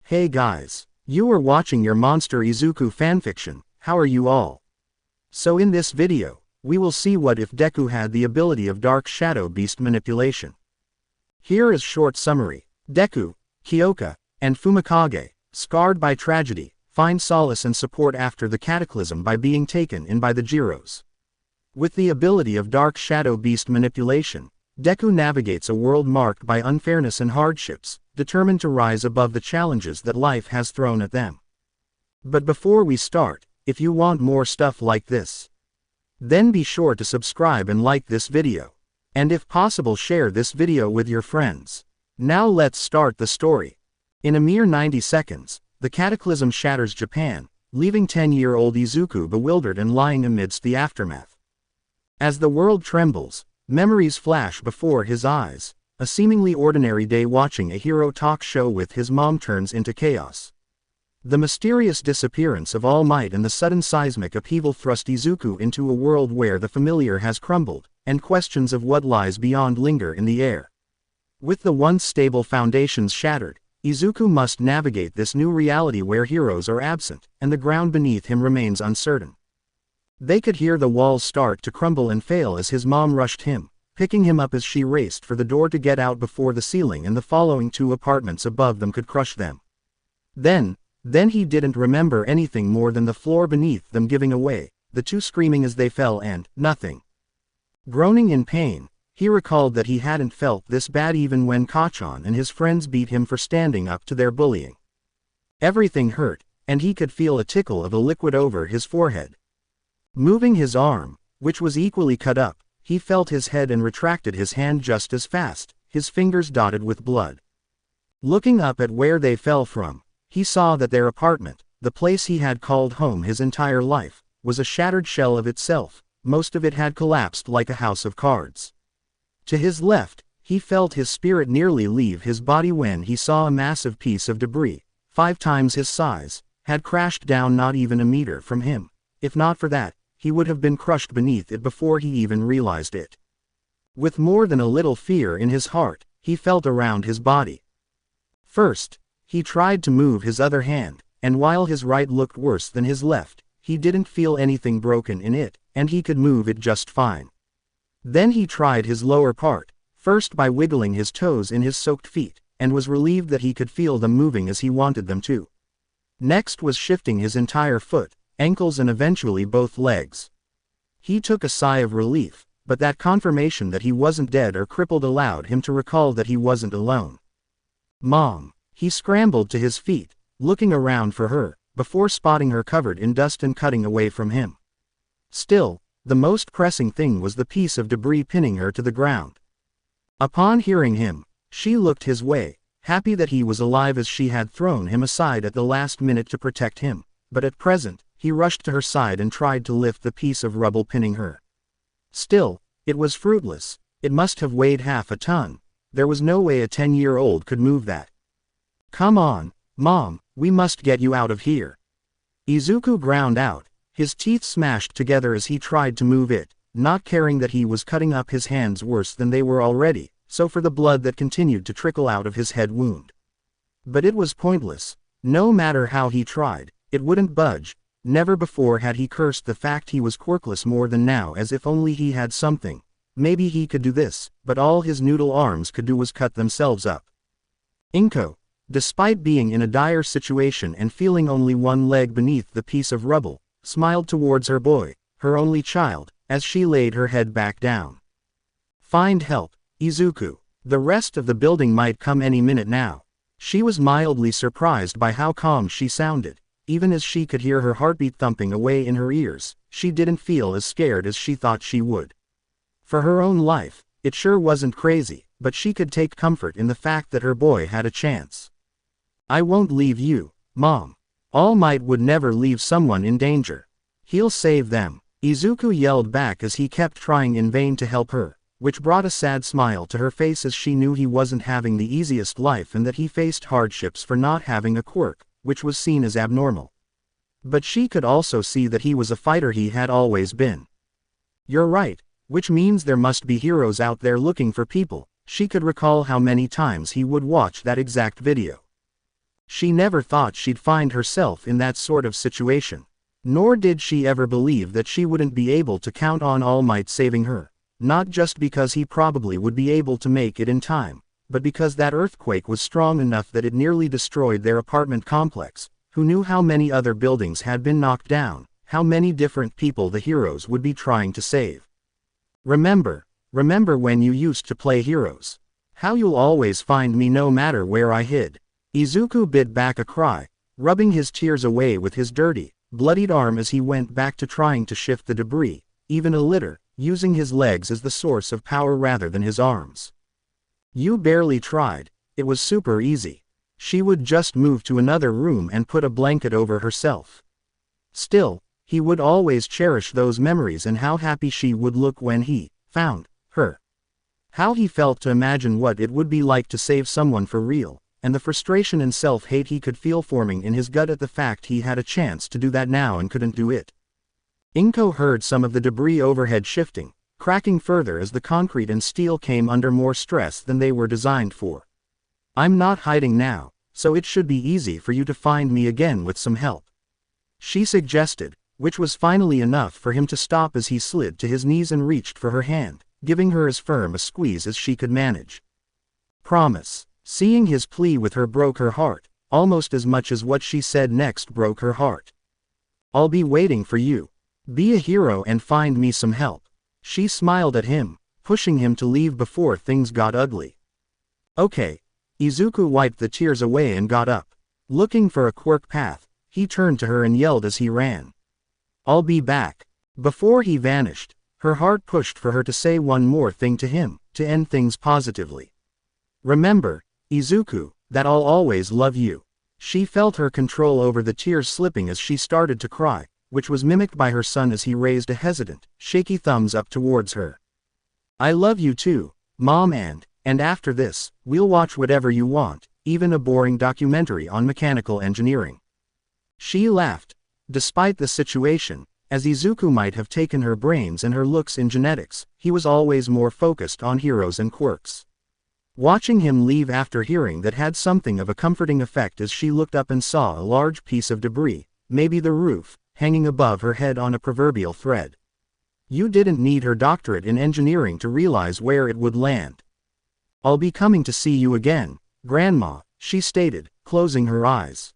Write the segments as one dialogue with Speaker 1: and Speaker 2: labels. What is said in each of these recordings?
Speaker 1: Hey guys, you are watching your Monster Izuku fanfiction. How are you all? So in this video, we will see what if Deku had the ability of Dark Shadow Beast manipulation. Here is short summary. Deku, Kyoka, and Fumikage, scarred by tragedy, find solace and support after the cataclysm by being taken in by the Jiros. With the ability of Dark Shadow Beast manipulation, Deku navigates a world marked by unfairness and hardships, determined to rise above the challenges that life has thrown at them. But before we start, if you want more stuff like this, then be sure to subscribe and like this video. And if possible, share this video with your friends. Now let's start the story. In a mere 90 seconds, the cataclysm shatters Japan, leaving 10-year-old Izuku bewildered and lying amidst the aftermath. As the world trembles, memories flash before his eyes. A seemingly ordinary day watching a hero talk show with his mom turns into chaos. The mysterious disappearance of All Might and the sudden seismic upheaval thrust Izuku into a world where the familiar has crumbled, and questions of what lies beyond linger in the air. With the once stable foundations shattered, Izuku must navigate this new reality where heroes are absent, and the ground beneath him remains uncertain. They could hear the walls start to crumble and fail as his mom rushed him, picking him up as she raced for the door to get out before the ceiling and the following two apartments above them could crush them. Then he didn't remember anything more than the floor beneath them giving away, the two screaming as they fell and nothing. Groaning in pain, he recalled that he hadn't felt this bad even when Kachan and his friends beat him for standing up to their bullying. Everything hurt, and he could feel a tickle of a liquid over his forehead. Moving his arm, which was equally cut up, he felt his head and retracted his hand just as fast, his fingers dotted with blood. Looking up at where they fell from, he saw that their apartment, the place he had called home his entire life, was a shattered shell of itself. Most of it had collapsed like a house of cards. To his left, he felt his spirit nearly leave his body when he saw a massive piece of debris, 5 times his size, had crashed down not even a meter from him. If not for that, he would have been crushed beneath it before he even realized it. With more than a little fear in his heart, he felt around his body. First, he tried to move his other hand, and while his right looked worse than his left, he didn't feel anything broken in it, and he could move it just fine. Then he tried his lower part, first by wiggling his toes in his soaked feet, and was relieved that he could feel them moving as he wanted them to. Next was shifting his entire foot, ankles and eventually both legs. He took a sigh of relief, but that confirmation that he wasn't dead or crippled allowed him to recall that he wasn't alone. Mom. He scrambled to his feet, looking around for her, before spotting her covered in dust and cutting away from him. Still, the most pressing thing was the piece of debris pinning her to the ground. Upon hearing him, she looked his way, happy that he was alive as she had thrown him aside at the last minute to protect him, but at present, he rushed to her side and tried to lift the piece of rubble pinning her. Still, it was fruitless. It must have weighed half a ton. There was no way a 10-year-old could move that. Come on, Mom, we must get you out of here. Izuku ground out, his teeth smashed together as he tried to move it, not caring that he was cutting up his hands worse than they were already, so for the blood that continued to trickle out of his head wound. But it was pointless. No matter how he tried, it wouldn't budge. Never before had he cursed the fact he was quirkless more than now, as if only he had something. Maybe he could do this, but all his noodle arms could do was cut themselves up. Inko, despite being in a dire situation and feeling only one leg beneath the piece of rubble, smiled towards her boy, her only child, as she laid her head back down. Find help, Izuku. The rest of the building might come any minute now. She was mildly surprised by how calm she sounded. Even as she could hear her heartbeat thumping away in her ears, she didn't feel as scared as she thought she would. For her own life, it sure wasn't crazy, but she could take comfort in the fact that her boy had a chance. I won't leave you, Mom. All Might would never leave someone in danger. He'll save them. Izuku yelled back as he kept trying in vain to help her, which brought a sad smile to her face as she knew he wasn't having the easiest life and that he faced hardships for not having a quirk, which was seen as abnormal. But she could also see that he was a fighter he had always been. You're right, which means there must be heroes out there looking for people. She could recall how many times he would watch that exact video. She never thought she'd find herself in that sort of situation. Nor did she ever believe that she wouldn't be able to count on All Might saving her, not just because he probably would be able to make it in time, but because that earthquake was strong enough that it nearly destroyed their apartment complex. Who knew how many other buildings had been knocked down, how many different people the heroes would be trying to save. Remember when you used to play heroes? How you'll always find me no matter where I hid. Izuku bit back a cry, rubbing his tears away with his dirty, bloodied arm as he went back to trying to shift the debris, even a litter, using his legs as the source of power rather than his arms. You barely tried, it was super easy. She would just move to another room and put a blanket over herself. Still, he would always cherish those memories and how happy she would look when he found her. How he felt to imagine what it would be like to save someone for real, and the frustration and self-hate he could feel forming in his gut at the fact he had a chance to do that now and couldn't do it. Inko heard some of the debris overhead shifting, cracking further as the concrete and steel came under more stress than they were designed for. I'm not hiding now, so it should be easy for you to find me again with some help, she suggested, which was finally enough for him to stop as he slid to his knees and reached for her hand, giving her as firm a squeeze as she could manage. Promise. Seeing his plea with her broke her heart, almost as much as what she said next broke her heart. I'll be waiting for you. Be a hero and find me some help. She smiled at him, pushing him to leave before things got ugly. Okay. Izuku wiped the tears away and got up. Looking for a quirk path, he turned to her and yelled as he ran. I'll be back. Before he vanished, her heart pushed for her to say one more thing to him, to end things positively. Remember, Izuku, that I'll always love you. She felt her control over the tears slipping as she started to cry, which was mimicked by her son as he raised a hesitant, shaky thumbs up towards her. I love you too, Mom, and after this, we'll watch whatever you want, even a boring documentary on mechanical engineering. She laughed. Despite the situation, as Izuku might have taken her brains and her looks in genetics, he was always more focused on heroes and quirks. Watching him leave after hearing that had something of a comforting effect as she looked up and saw a large piece of debris, maybe the roof, hanging above her head on a proverbial thread. You didn't need her doctorate in engineering to realize where it would land. I'll be coming to see you again, Grandma, she stated, closing her eyes.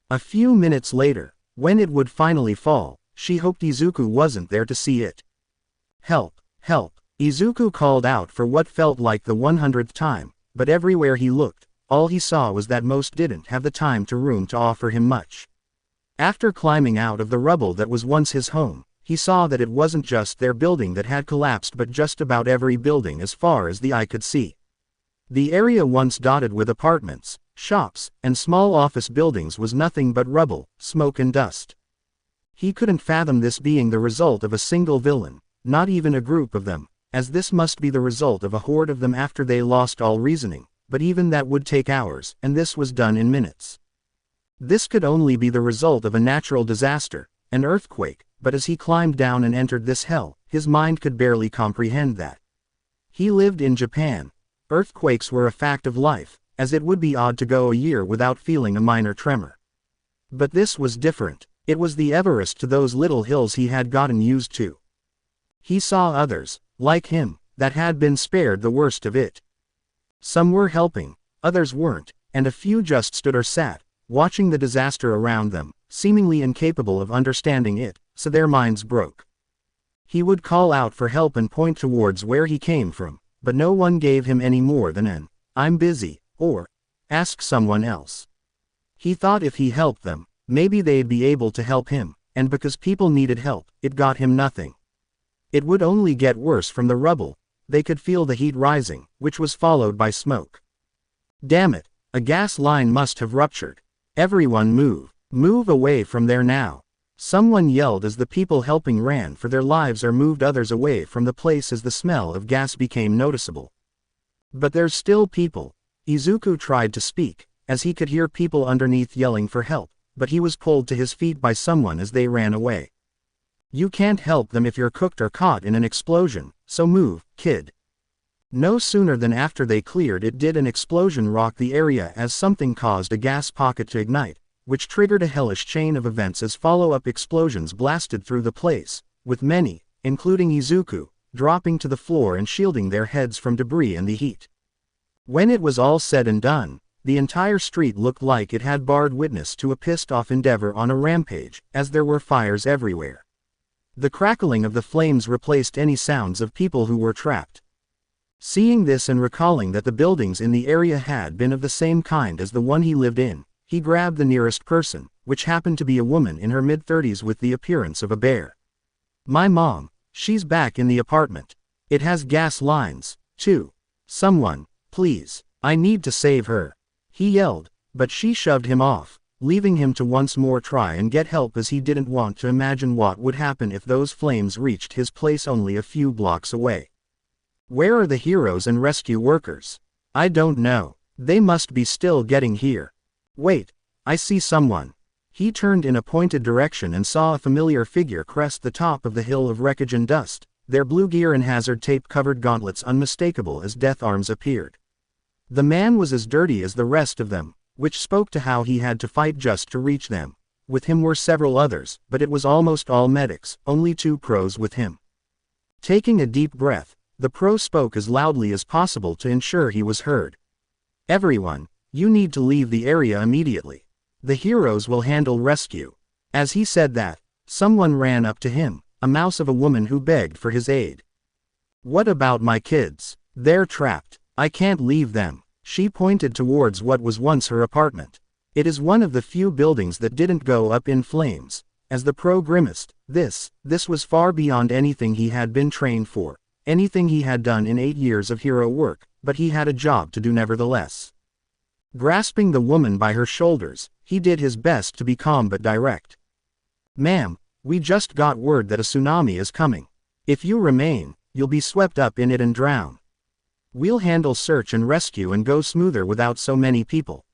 Speaker 1: A few minutes later, when it would finally fall, she hoped Izuku wasn't there to see it. Help, help, Izuku called out for what felt like the 100th time, but everywhere he looked, all he saw was that most didn't have the time to room to offer him much. After climbing out of the rubble that was once his home, he saw that it wasn't just their building that had collapsed but just about every building as far as the eye could see. The area once dotted with apartments, shops, and small office buildings was nothing but rubble, smoke and dust. He couldn't fathom this being the result of a single villain, not even a group of them, as this must be the result of a horde of them after they lost all reasoning, but even that would take hours, and this was done in minutes. This could only be the result of a natural disaster, an earthquake, but as he climbed down and entered this hell, his mind could barely comprehend that. He lived in Japan. Earthquakes were a fact of life, as it would be odd to go a year without feeling a minor tremor. But this was different. It was the Everest to those little hills he had gotten used to. He saw others, like him, that had been spared the worst of it. Some were helping, others weren't, and a few just stood or sat, watching the disaster around them, seemingly incapable of understanding it, so their minds broke. He would call out for help and point towards where he came from, but no one gave him any more than an, "I'm busy," or, "Ask someone else." He thought if he helped them, maybe they'd be able to help him, and because people needed help, it got him nothing. It would only get worse from the rubble. They could feel the heat rising, which was followed by smoke. Damn it, a gas line must have ruptured. Everyone move. Move away from there now. Someone yelled as the people helping ran for their lives or moved others away from the place as the smell of gas became noticeable. But there's still people. Izuku tried to speak, as he could hear people underneath yelling for help, but he was pulled to his feet by someone as they ran away. You can't help them if you're cooked or caught in an explosion, so move, kid. No sooner than after they cleared it did an explosion rock the area as something caused a gas pocket to ignite, which triggered a hellish chain of events as follow-up explosions blasted through the place, with many, including Izuku, dropping to the floor and shielding their heads from debris and the heat. When it was all said and done, the entire street looked like it had barred witness to a pissed-off endeavor on a rampage, as there were fires everywhere. The crackling of the flames replaced any sounds of people who were trapped. Seeing this and recalling that the buildings in the area had been of the same kind as the one he lived in, he grabbed the nearest person, which happened to be a woman in her mid-30s with the appearance of a bear. "My mom, she's back in the apartment. It has gas lines, too. Someone, please, I need to save her," he yelled, but she shoved him off, leaving him to once more try and get help as he didn't want to imagine what would happen if those flames reached his place only a few blocks away. "Where are the heroes and rescue workers? I don't know. They must be still getting here. Wait, I see someone." He turned in a pointed direction and saw a familiar figure crest the top of the hill of wreckage and dust, their blue gear and hazard tape-covered gauntlets unmistakable as death arms appeared. The man was as dirty as the rest of them, which spoke to how he had to fight just to reach them. With him were several others, but it was almost all medics, only 2 pros with him. Taking a deep breath, the pro spoke as loudly as possible to ensure he was heard. "Everyone, you need to leave the area immediately. The heroes will handle rescue." As he said that, someone ran up to him, a mouse of a woman who begged for his aid. "What about my kids? They're trapped. I can't leave them." She pointed towards what was once her apartment. It is one of the few buildings that didn't go up in flames. As the pro grimaced, this was far beyond anything he had been trained for, anything he had done in 8 years of hero work, but he had a job to do nevertheless. Grasping the woman by her shoulders, he did his best to be calm but direct. "Ma'am, we just got word that a tsunami is coming. If you remain, you'll be swept up in it and drown. We'll handle search and rescue and go smoother without so many people."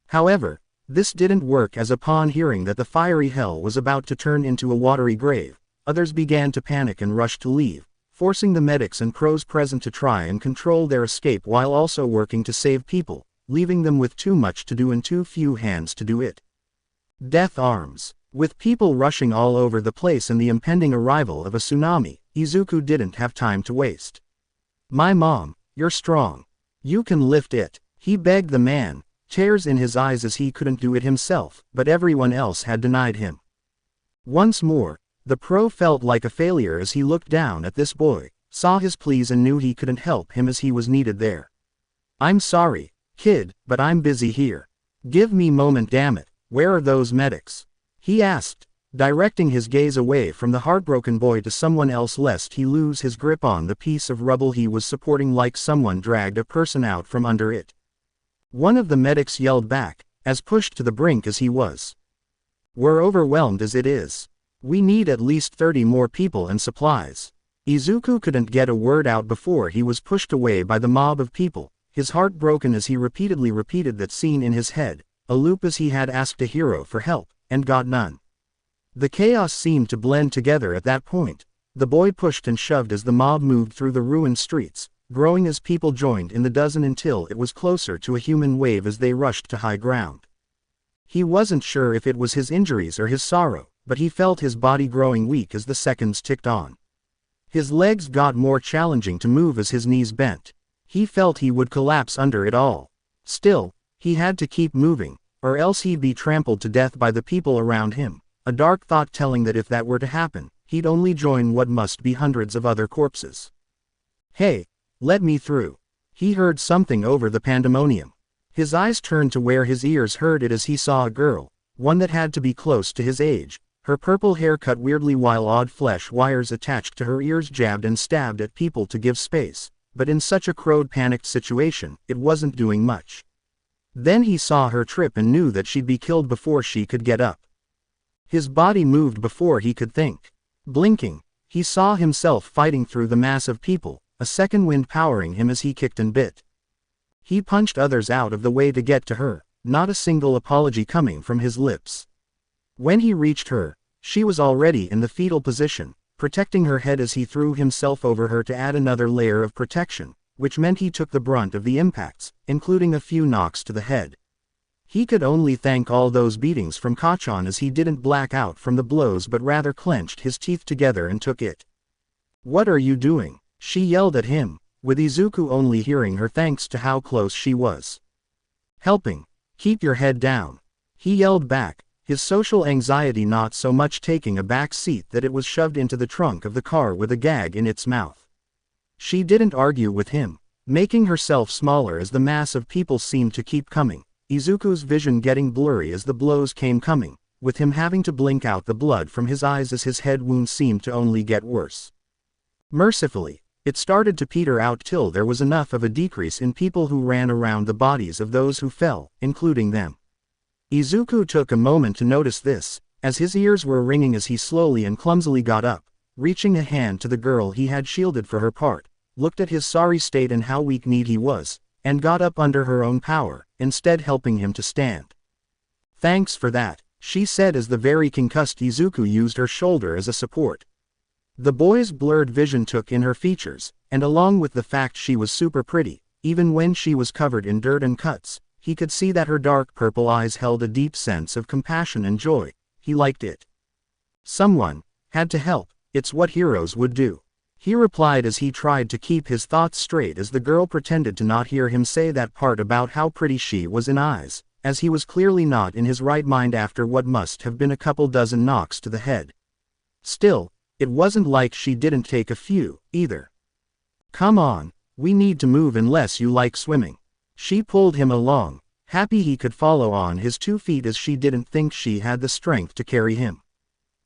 Speaker 1: However, this didn't work as upon hearing that the fiery hell was about to turn into a watery grave, others began to panic and rush to leave, forcing the medics and pros present to try and control their escape while also working to save people, leaving them with too much to do and too few hands to do it. Death arms. With people rushing all over the place and the impending arrival of a tsunami, Izuku didn't have time to waste. "My mom, you're strong. You can lift it," he begged the man, tears in his eyes as he couldn't do it himself, but everyone else had denied him. Once more, the pro felt like a failure as he looked down at this boy, saw his pleas and knew he couldn't help him as he was needed there. "I'm sorry, kid, but I'm busy here. Give me a moment, damn it. Where are those medics?" he asked, directing his gaze away from the heartbroken boy to someone else lest he lose his grip on the piece of rubble he was supporting like someone dragged a person out from under it. One of the medics yelled back, as pushed to the brink as he was. "We're overwhelmed as it is. We need at least 30 more people and supplies." Izuku couldn't get a word out before he was pushed away by the mob of people, his heart broken as he repeatedly repeated that scene in his head, a loop as he had asked a hero for help, and got none. The chaos seemed to blend together at that point. The boy pushed and shoved as the mob moved through the ruined streets, growing as people joined in the dozen until it was closer to a human wave as they rushed to high ground. He wasn't sure if it was his injuries or his sorrow, but he felt his body growing weak as the seconds ticked on. His legs got more challenging to move as his knees bent. He felt he would collapse under it all. Still, he had to keep moving, or else he'd be trampled to death by the people around him, a dark thought telling that if that were to happen, he'd only join what must be hundreds of other corpses. "Hey, let me through." He heard something over the pandemonium. His eyes turned to where his ears heard it as he saw a girl, one that had to be close to his age, her purple hair cut weirdly while odd flesh wires attached to her ears jabbed and stabbed at people to give space, but in such a crowd panicked situation, it wasn't doing much. Then he saw her trip and knew that she'd be killed before she could get up. His body moved before he could think. Blinking, he saw himself fighting through the mass of people, a second wind powering him as he kicked and bit. He punched others out of the way to get to her, not a single apology coming from his lips. When he reached her, she was already in the fetal position, protecting her head as he threw himself over her to add another layer of protection, which meant he took the brunt of the impacts, including a few knocks to the head. He could only thank all those beatings from Kachan as he didn't black out from the blows but rather clenched his teeth together and took it. "What are you doing?" she yelled at him, with Izuku only hearing her thanks to how close she was. "Helping. Keep your head down," he yelled back, his social anxiety not so much taking a back seat that it was shoved into the trunk of the car with a gag in its mouth. She didn't argue with him, making herself smaller as the mass of people seemed to keep coming, Izuku's vision getting blurry as the blows came coming, with him having to blink out the blood from his eyes as his head wound seemed to only get worse. Mercifully, it started to peter out till there was enough of a decrease in people who ran around the bodies of those who fell, including them. Izuku took a moment to notice this, as his ears were ringing as he slowly and clumsily got up, reaching a hand to the girl he had shielded for her part, looked at his sorry state and how weak-kneed he was, and got up under her own power, instead helping him to stand. "Thanks for that," she said as the very concussed Izuku used her shoulder as a support. The boy's blurred vision took in her features, and along with the fact she was super pretty, even when she was covered in dirt and cuts, he could see that her dark purple eyes held a deep sense of compassion and joy. He liked it. "Someone had to help, it's what heroes would do," he replied as he tried to keep his thoughts straight as the girl pretended to not hear him say that part about how pretty she was in eyes, as he was clearly not in his right mind after what must have been a couple dozen knocks to the head. Still, it wasn't like she didn't take a few, either. "Come on, we need to move unless you like swimming." She pulled him along, happy he could follow on his 2 feet as she didn't think she had the strength to carry him.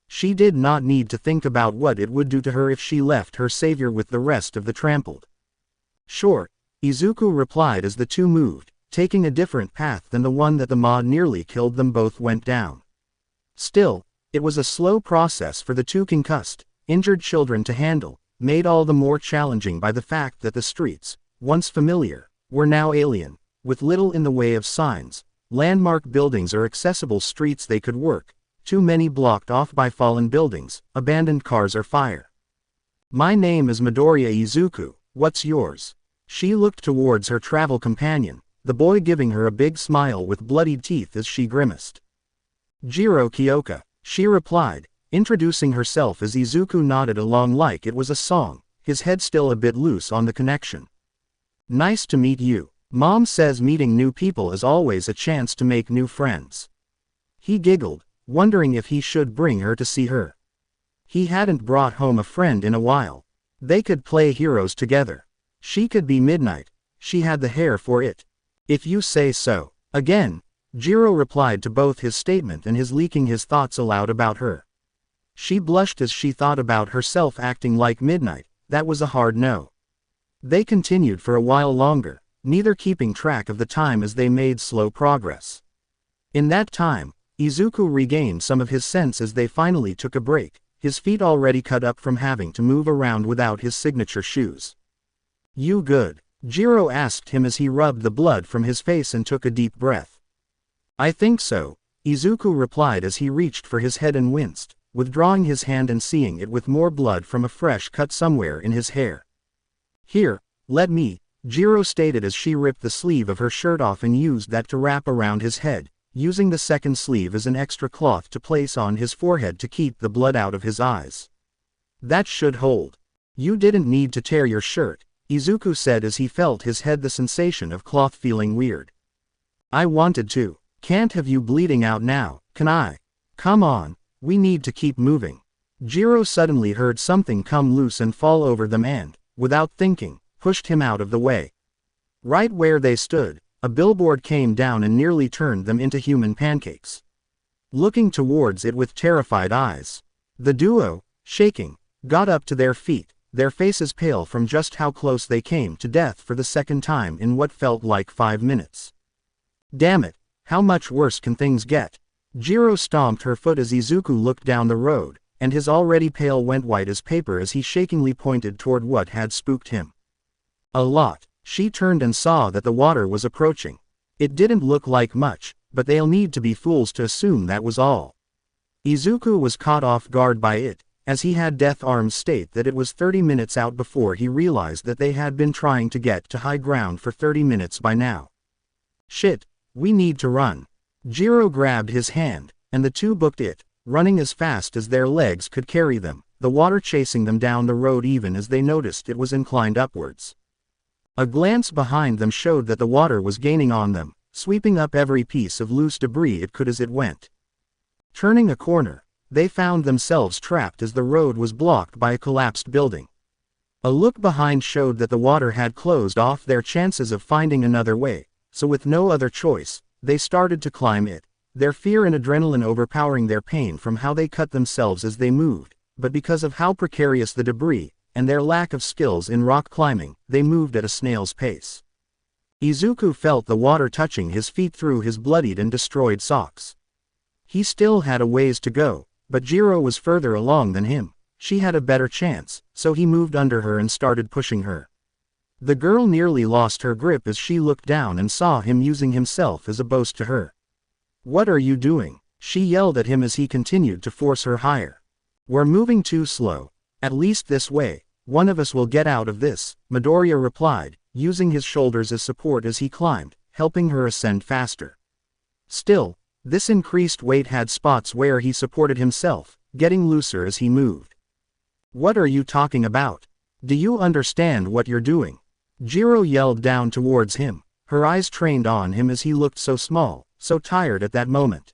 Speaker 1: She did not need to think about what it would do to her if she left her savior with the rest of the trampled. "Sure," Izuku replied as the two moved, taking a different path than the one that the mob nearly killed them both went down. Still, it was a slow process for the two concussed, injured children to handle, made all the more challenging by the fact that the streets, once familiar, were now alien, with little in the way of signs, landmark buildings or accessible streets they could work, too many blocked off by fallen buildings, abandoned cars or fire. "My name is Midoriya Izuku, what's yours?" She looked towards her travel companion, the boy giving her a big smile with bloodied teeth as she grimaced. "Jiro Kyoka," she replied, introducing herself as Izuku nodded along like it was a song, his head still a bit loose on the connection. "Nice to meet you. Mom says meeting new people is always a chance to make new friends." He giggled, wondering if he should bring her to see her. He hadn't brought home a friend in a while. They could play heroes together. She could be Midnight. She had the hair for it. "If you say so." Again, Jiro replied to both his statement and his leaking his thoughts aloud about her. She blushed as she thought about herself acting like Midnight. That was a hard no. They continued for a while longer, neither keeping track of the time as they made slow progress. In that time, Izuku regained some of his sense as they finally took a break, his feet already cut up from having to move around without his signature shoes. "You good?" Jiro asked him as he rubbed the blood from his face and took a deep breath. "I think so," Izuku replied as he reached for his head and winced, withdrawing his hand and seeing it with more blood from a fresh cut somewhere in his hair. "Here, let me," Jiro stated as she ripped the sleeve of her shirt off and used that to wrap around his head, using the second sleeve as an extra cloth to place on his forehead to keep the blood out of his eyes. "That should hold. You didn't need to tear your shirt," Izuku said as he felt his head, the sensation of cloth feeling weird. "I wanted to. Can't have you bleeding out now, can I? Come on, we need to keep moving." Jiro suddenly heard something come loose and fall over them and, without thinking, pushed him out of the way. Right where they stood, a billboard came down and nearly turned them into human pancakes. Looking towards it with terrified eyes, the duo, shaking, got up to their feet, their faces pale from just how close they came to death for the second time in what felt like 5 minutes. "Damn it, how much worse can things get?" Jiro stomped her foot as Izuku looked down the road, and his already pale went white as paper as he shakingly pointed toward what had spooked him. "A lot." She turned and saw that the water was approaching. It didn't look like much, but they'll need to be fools to assume that was all. Izuku was caught off guard by it, as he had Death Arms state that it was 30 minutes out before he realized that they had been trying to get to high ground for 30 minutes by now. Shit, we need to run. Jiro grabbed his hand, and the two booked it, running as fast as their legs could carry them, the water chasing them down the road even as they noticed it was inclined upwards. A glance behind them showed that the water was gaining on them, sweeping up every piece of loose debris it could as it went. Turning a corner, they found themselves trapped as the road was blocked by a collapsed building. A look behind showed that the water had closed off their chances of finding another way, so with no other choice, they started to climb it, their fear and adrenaline overpowering their pain from how they cut themselves as they moved, but because of how precarious the debris, and their lack of skills in rock climbing, they moved at a snail's pace. Izuku felt the water touching his feet through his bloodied and destroyed socks. He still had a ways to go, but Jiro was further along than him. She had a better chance, so he moved under her and started pushing her. The girl nearly lost her grip as she looked down and saw him using himself as a boast to her. "What are you doing?" she yelled at him as he continued to force her higher. "We're moving too slow. At least this way, one of us will get out of this," Midoriya replied, using his shoulders as support as he climbed, helping her ascend faster. Still, this increased weight had spots where he supported himself, getting looser as he moved. "What are you talking about? Do you understand what you're doing?" Jiro yelled down towards him, her eyes trained on him as he looked so small, so tired at that moment.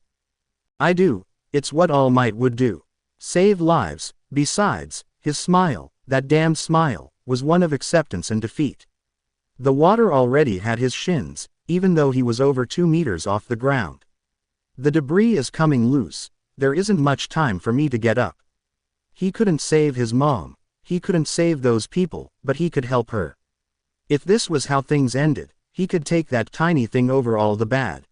Speaker 1: "I do, it's what All Might would do. Save lives." Besides, his smile, that damned smile, was one of acceptance and defeat. The water already had his shins, even though he was over 2 meters off the ground. "The debris is coming loose, there isn't much time for me to get up." He couldn't save his mom, he couldn't save those people, but he could help her. If this was how things ended, he could take that tiny thing over all the bad.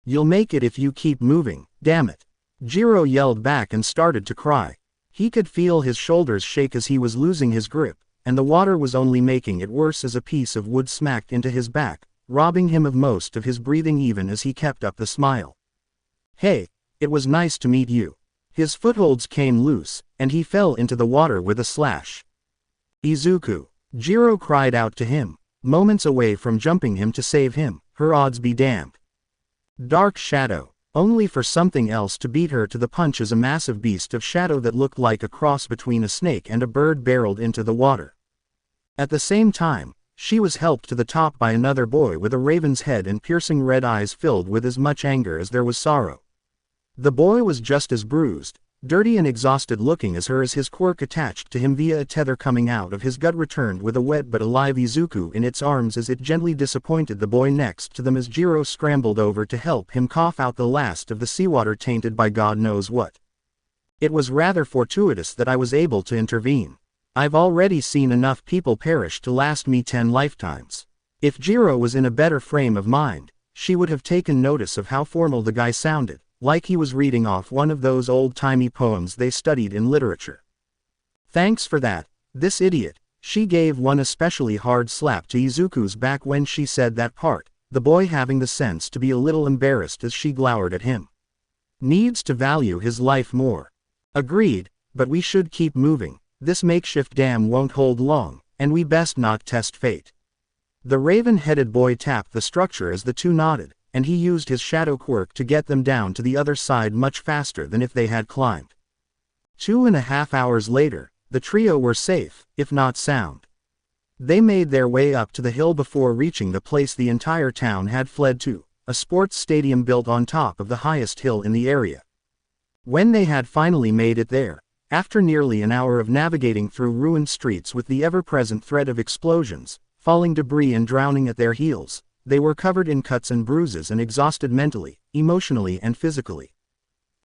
Speaker 1: "You'll make it if you keep moving, damn it." Jiro yelled back and started to cry. He could feel his shoulders shake as he was losing his grip, and the water was only making it worse as a piece of wood smacked into his back, robbing him of most of his breathing even as he kept up the smile. "Hey, it was nice to meet you." His footholds came loose, and he fell into the water with a splash. "Izuku," Jiro cried out to him, moments away from jumping him to save him, her odds be damned. Dark Shadow, only for something else to beat her to the punch as a massive beast of shadow that looked like a cross between a snake and a bird barreled into the water. At the same time, she was helped to the top by another boy with a raven's head and piercing red eyes filled with as much anger as there was sorrow. The boy was just as bruised, dirty and exhausted looking as her as his quirk attached to him via a tether coming out of his gut returned with a wet but alive Izuku in its arms as it gently disappointed the boy next to them as Jiro scrambled over to help him cough out the last of the seawater tainted by God knows what. "It was rather fortuitous that I was able to intervene. I've already seen enough people perish to last me 10 lifetimes." If Jiro was in a better frame of mind, she would have taken notice of how formal the guy sounded, like he was reading off one of those old-timey poems they studied in literature. "Thanks for that, this idiot." She gave one especially hard slap to Izuku's back when she said that part, the boy having the sense to be a little embarrassed as she glowered at him. "Needs to value his life more." "Agreed, but we should keep moving, this makeshift dam won't hold long, and we best not test fate." The raven-headed boy tapped the structure as the two nodded, and he used his shadow quirk to get them down to the other side much faster than if they had climbed. 2.5 hours later, the trio were safe, if not sound. They made their way up to the hill before reaching the place the entire town had fled to, a sports stadium built on top of the highest hill in the area. When they had finally made it there, after nearly an hour of navigating through ruined streets with the ever-present threat of explosions, falling debris and drowning at their heels, they were covered in cuts and bruises and exhausted mentally, emotionally and physically.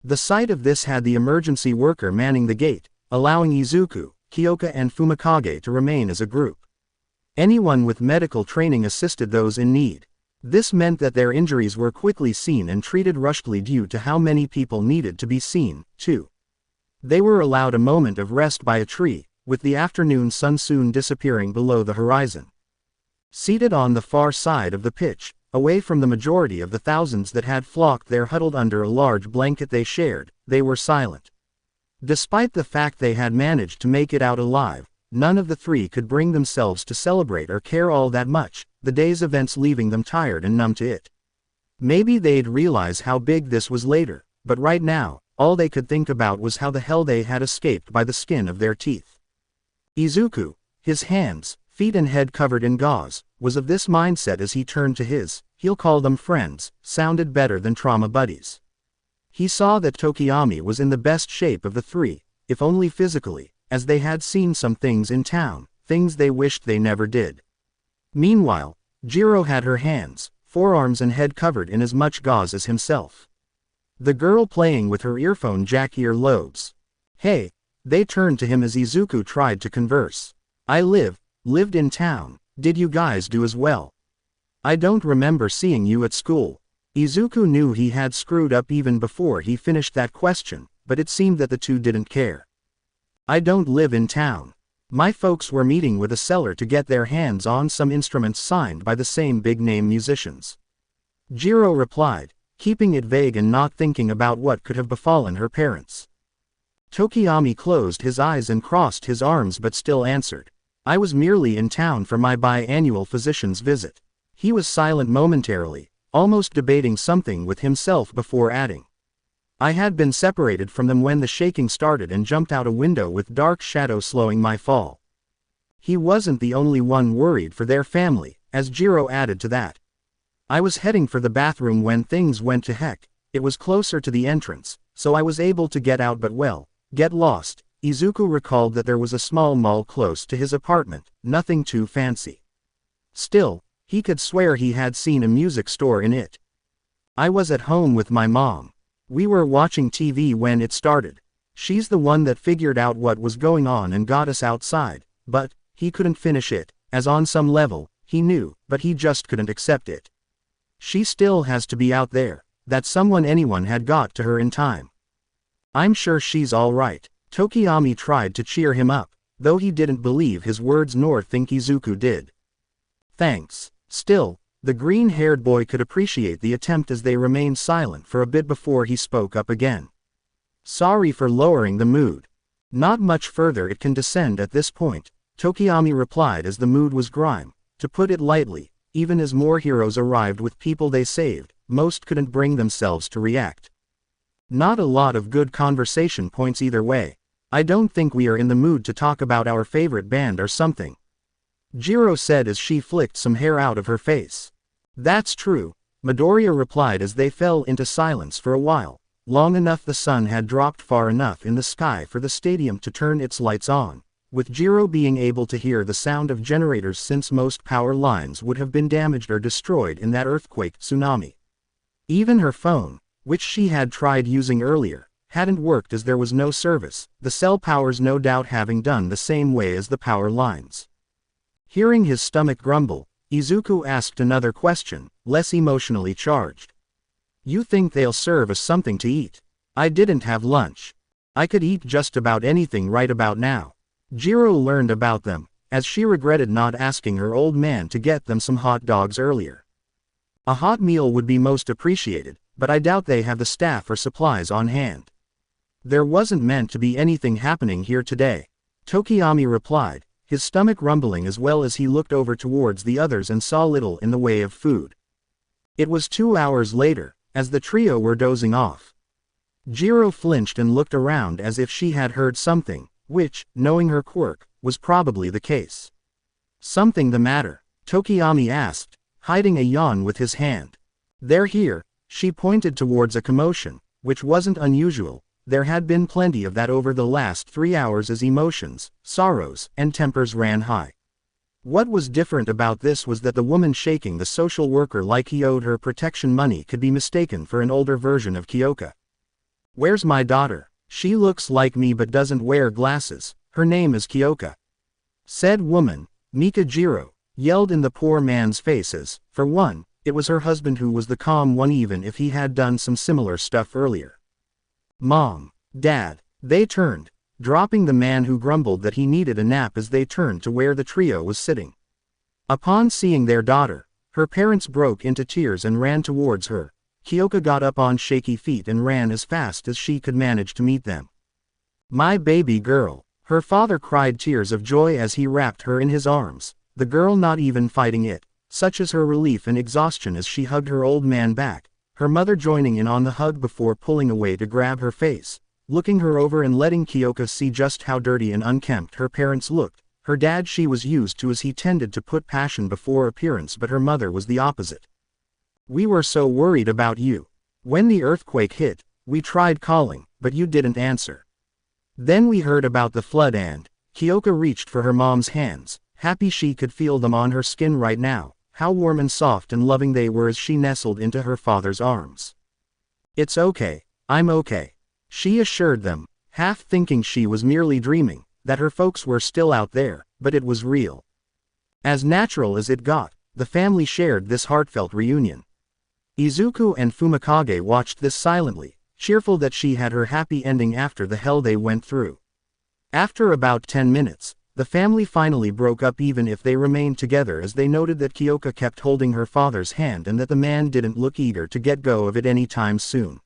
Speaker 1: The sight of this had the emergency worker manning the gate, allowing Izuku, Kyoka and Fumikage to remain as a group. Anyone with medical training assisted those in need. This meant that their injuries were quickly seen and treated rushedly due to how many people needed to be seen, too. They were allowed a moment of rest by a tree, with the afternoon sun soon disappearing below the horizon. Seated on the far side of the pitch, away from the majority of the thousands that had flocked there huddled under a large blanket they shared, they were silent. Despite the fact they had managed to make it out alive, none of the three could bring themselves to celebrate or care all that much, the day's events leaving them tired and numb to it. Maybe they'd realize how big this was later, but right now, all they could think about was how the hell they had escaped by the skin of their teeth. Izuku, his hands, feet and head covered in gauze, was of this mindset as he turned to his, he'll call them friends, sounded better than trauma buddies. He saw that Tokiyami was in the best shape of the three, if only physically, as they had seen some things in town, things they wished they never did. Meanwhile, Jiro had her hands, forearms and head covered in as much gauze as himself. The girl playing with her earphone jack ear lobes. Hey, they turned to him as Izuku tried to converse. I lived in town, did you guys do as well? I don't remember seeing you at school. Izuku knew he had screwed up even before he finished that question, but it seemed that the two didn't care. I don't live in town. My folks were meeting with a seller to get their hands on some instruments signed by the same big-name musicians. Jiro replied, keeping it vague and not thinking about what could have befallen her parents. Tokiyami closed his eyes and crossed his arms but still answered. I was merely in town for my biannual physician's visit. He was silent momentarily, almost debating something with himself before adding. I had been separated from them when the shaking started and jumped out a window with dark shadow slowing my fall. He wasn't the only one worried for their family, as Jiro added to that. I was heading for the bathroom when things went to heck. It was closer to the entrance, so I was able to get out but get lost. Izuku recalled that there was a small mall close to his apartment, nothing too fancy. Still, he could swear he had seen a music store in it. I was at home with my mom. We were watching TV when it started. She's the one that figured out what was going on and got us outside, but he couldn't finish it, as on some level, he knew, but he just couldn't accept it. She still has to be out there, that anyone had got to her in time. I'm sure she's all right. Tokiyami tried to cheer him up, though he didn't believe his words nor think Izuku did. Thanks. Still, the green-haired boy could appreciate the attempt as they remained silent for a bit before he spoke up again. Sorry for lowering the mood. Not much further it can descend at this point, Tokiyami replied as the mood was grime. To put it lightly, even as more heroes arrived with people they saved, most couldn't bring themselves to react. Not a lot of good conversation points either way. I don't think we are in the mood to talk about our favorite band or something. Jiro said as she flicked some hair out of her face. That's true, Midoriya replied as they fell into silence for a while, long enough the sun had dropped far enough in the sky for the stadium to turn its lights on, with Jiro being able to hear the sound of generators since most power lines would have been damaged or destroyed in that earthquake tsunami. Even her phone, which she had tried using earlier, hadn't worked as there was no service, the cell powers no doubt having done the same way as the power lines. Hearing his stomach grumble, Izuku asked another question, less emotionally charged. You think they'll serve us something to eat? I didn't have lunch. I could eat just about anything right about now. Jiro learned about them, as she regretted not asking her old man to get them some hot dogs earlier. A hot meal would be most appreciated, but I doubt they have the staff or supplies on hand. There wasn't meant to be anything happening here today, Tokiyami replied, his stomach rumbling as well as he looked over towards the others and saw little in the way of food. It was 2 hours later, as the trio were dozing off. Jiro flinched and looked around as if she had heard something, which, knowing her quirk, was probably the case. Something the matter? Tokiyami asked, hiding a yawn with his hand. They're here, she pointed towards a commotion, which wasn't unusual. There had been plenty of that over the last 3 hours as emotions, sorrows, and tempers ran high. What was different about this was that the woman shaking the social worker like he owed her protection money could be mistaken for an older version of Kyoka. Where's my daughter? She looks like me but doesn't wear glasses. Her name is Kyoka. Said woman, Mika Jiro, yelled in the poor man's face as, for one, it was her husband who was the calm one even if he had done some similar stuff earlier. Mom, Dad, they turned, dropping the man who grumbled that he needed a nap as they turned to where the trio was sitting. Upon seeing their daughter, her parents broke into tears and ran towards her. Kyoka got up on shaky feet and ran as fast as she could manage to meet them. My baby girl. Her father cried tears of joy as he wrapped her in his arms, the girl not even fighting it, such is her relief and exhaustion as she hugged her old man back, her mother joining in on the hug before pulling away to grab her face, looking her over and letting Kyoka see just how dirty and unkempt her parents looked. Her dad she was used to as he tended to put passion before appearance, but her mother was the opposite. We were so worried about you. When the earthquake hit, we tried calling, but you didn't answer. Then we heard about the flood and Kyoka reached for her mom's hands, happy she could feel them on her skin right now, how warm and soft and loving they were as she nestled into her father's arms. It's okay, I'm okay, she assured them, half thinking she was merely dreaming, that her folks were still out there, but it was real. As natural as it got, the family shared this heartfelt reunion. Izuku and Fumikage watched this silently, cheerful that she had her happy ending after the hell they went through. After about 10 minutes, the family finally broke up, even if they remained together, as they noted that Kyoka kept holding her father's hand and that the man didn't look eager to get go of it anytime soon.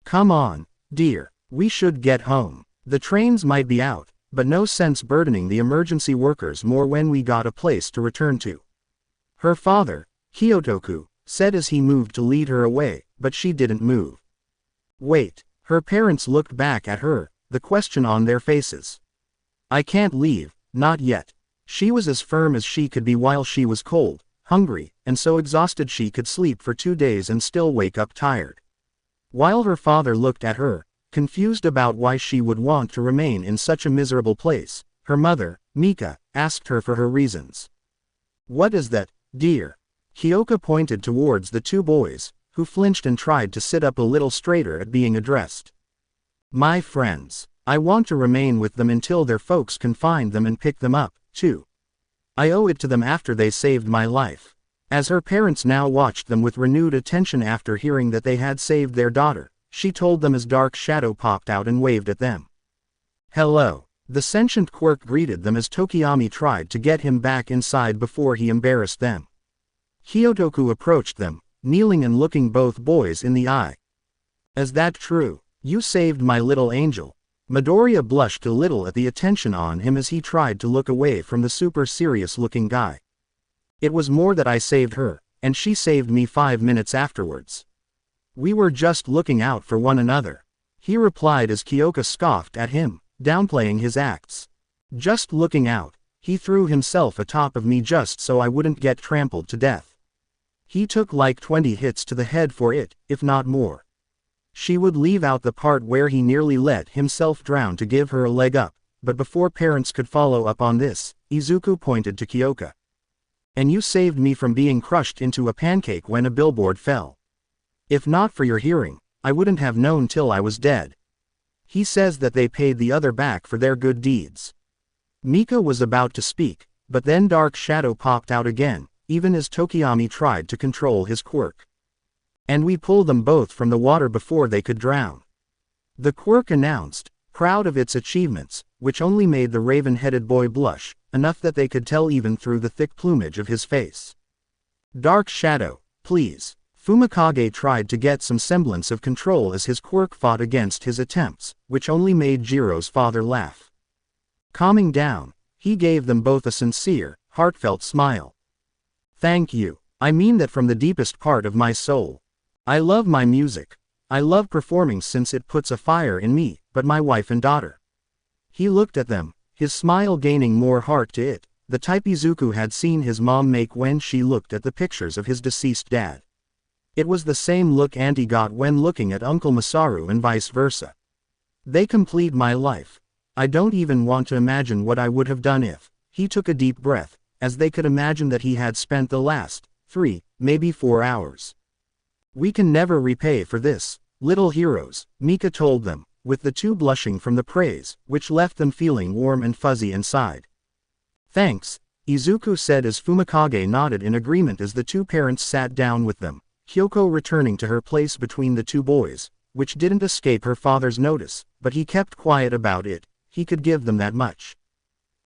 Speaker 1: Come on, dear, we should get home. The trains might be out, but no sense burdening the emergency workers more when we got a place to return to. Her father, Kyotoku, said as he moved to lead her away, but she didn't move. Wait, her parents looked back at her, the question on their faces. I can't leave, not yet. She was as firm as she could be while she was cold, hungry, and so exhausted she could sleep for 2 days and still wake up tired. While her father looked at her, confused about why she would want to remain in such a miserable place, her mother, Mika, asked her for her reasons. What is that, dear? Kyoka pointed towards the 2 boys, who flinched and tried to sit up a little straighter at being addressed. My friends. I want to remain with them until their folks can find them and pick them up, too. I owe it to them after they saved my life. As her parents now watched them with renewed attention after hearing that they had saved their daughter, she told them as Dark Shadow popped out and waved at them. Hello. The sentient quirk greeted them as Tokiyami tried to get him back inside before he embarrassed them. Kyotoku approached them, kneeling and looking both boys in the eye. Is that true? You saved my little angel. Midoriya blushed a little at the attention on him as he tried to look away from the super serious-looking guy. It was more that I saved her, and she saved me 5 minutes afterwards. We were just looking out for one another, he replied as Kyoka scoffed at him, downplaying his acts. Just looking out, he threw himself atop of me just so I wouldn't get trampled to death. He took like 20 hits to the head for it, if not more. She would leave out the part where he nearly let himself drown to give her a leg up, but before parents could follow up on this, Izuku pointed to Kyoka. And you saved me from being crushed into a pancake when a billboard fell. If not for your hearing, I wouldn't have known till I was dead. He says that they paid the other back for their good deeds. Mika was about to speak, but then Dark Shadow popped out again, even as Tokiyami tried to control his quirk. And we pulled them both from the water before they could drown. The quirk announced, proud of its achievements, which only made the raven-headed boy blush, enough that they could tell even through the thick plumage of his face. Dark Shadow, please. Fumikage tried to get some semblance of control as his quirk fought against his attempts, which only made Jiro's father laugh. Calming down, he gave them both a sincere, heartfelt smile. Thank you. I mean that from the deepest part of my soul. I love my music. I love performing since it puts a fire in me, but my wife and daughter. He looked at them, his smile gaining more heart to it, the type Izuku had seen his mom make when she looked at the pictures of his deceased dad. It was the same look Auntie got when looking at Uncle Masaru and vice versa. They complete my life. I don't even want to imagine what I would have done if. He took a deep breath, as they could imagine that he had spent the last 3, maybe 4 hours. We can never repay for this, little heroes, Mika told them, with the 2 blushing from the praise, which left them feeling warm and fuzzy inside. Thanks, Izuku said as Fumikage nodded in agreement as the 2 parents sat down with them, Kyoko returning to her place between the 2 boys, which didn't escape her father's notice, but he kept quiet about it, he could give them that much.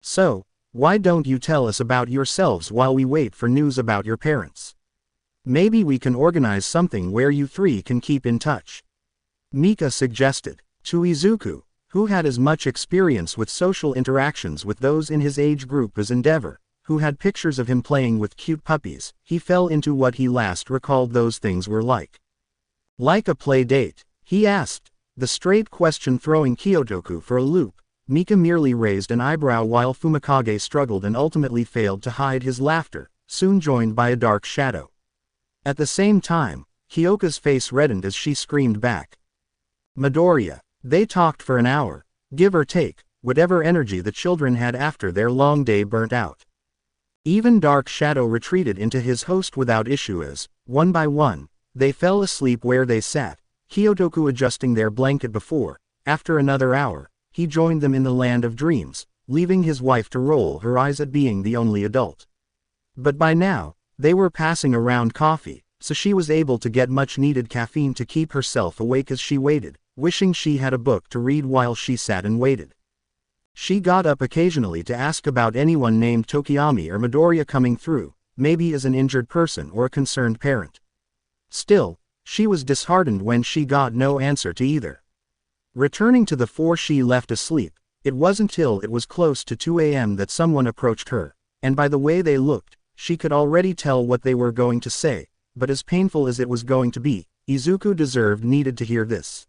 Speaker 1: So, why don't you tell us about yourselves while we wait for news about your parents? Maybe we can organize something where you 3 can keep in touch. Mika suggested, to Izuku, who had as much experience with social interactions with those in his age group as Endeavor, who had pictures of him playing with cute puppies. He fell into what he last recalled those things were like. Like a play date? He asked, the straight question throwing Kyotoku for a loop. Mika merely raised an eyebrow while Fumikage struggled and ultimately failed to hide his laughter, soon joined by a dark shadow. At the same time, Kyoka's face reddened as she screamed back. Midoriya. They talked for an hour, give or take, whatever energy the children had after their long day burnt out. Even Dark Shadow retreated into his host without issue as, one by one, they fell asleep where they sat, Kyotoku adjusting their blanket before, after another hour, he joined them in the land of dreams, leaving his wife to roll her eyes at being the only adult. But by now, they were passing around coffee, so she was able to get much-needed caffeine to keep herself awake as she waited, wishing she had a book to read while she sat and waited. She got up occasionally to ask about anyone named Tokiyami or Midoriya coming through, maybe as an injured person or a concerned parent. Still, she was disheartened when she got no answer to either. Returning to the floor she left asleep, it wasn't till it was close to 2 a.m. that someone approached her, and by the way they looked, she could already tell what they were going to say, but as painful as it was going to be, Izuku needed to hear this.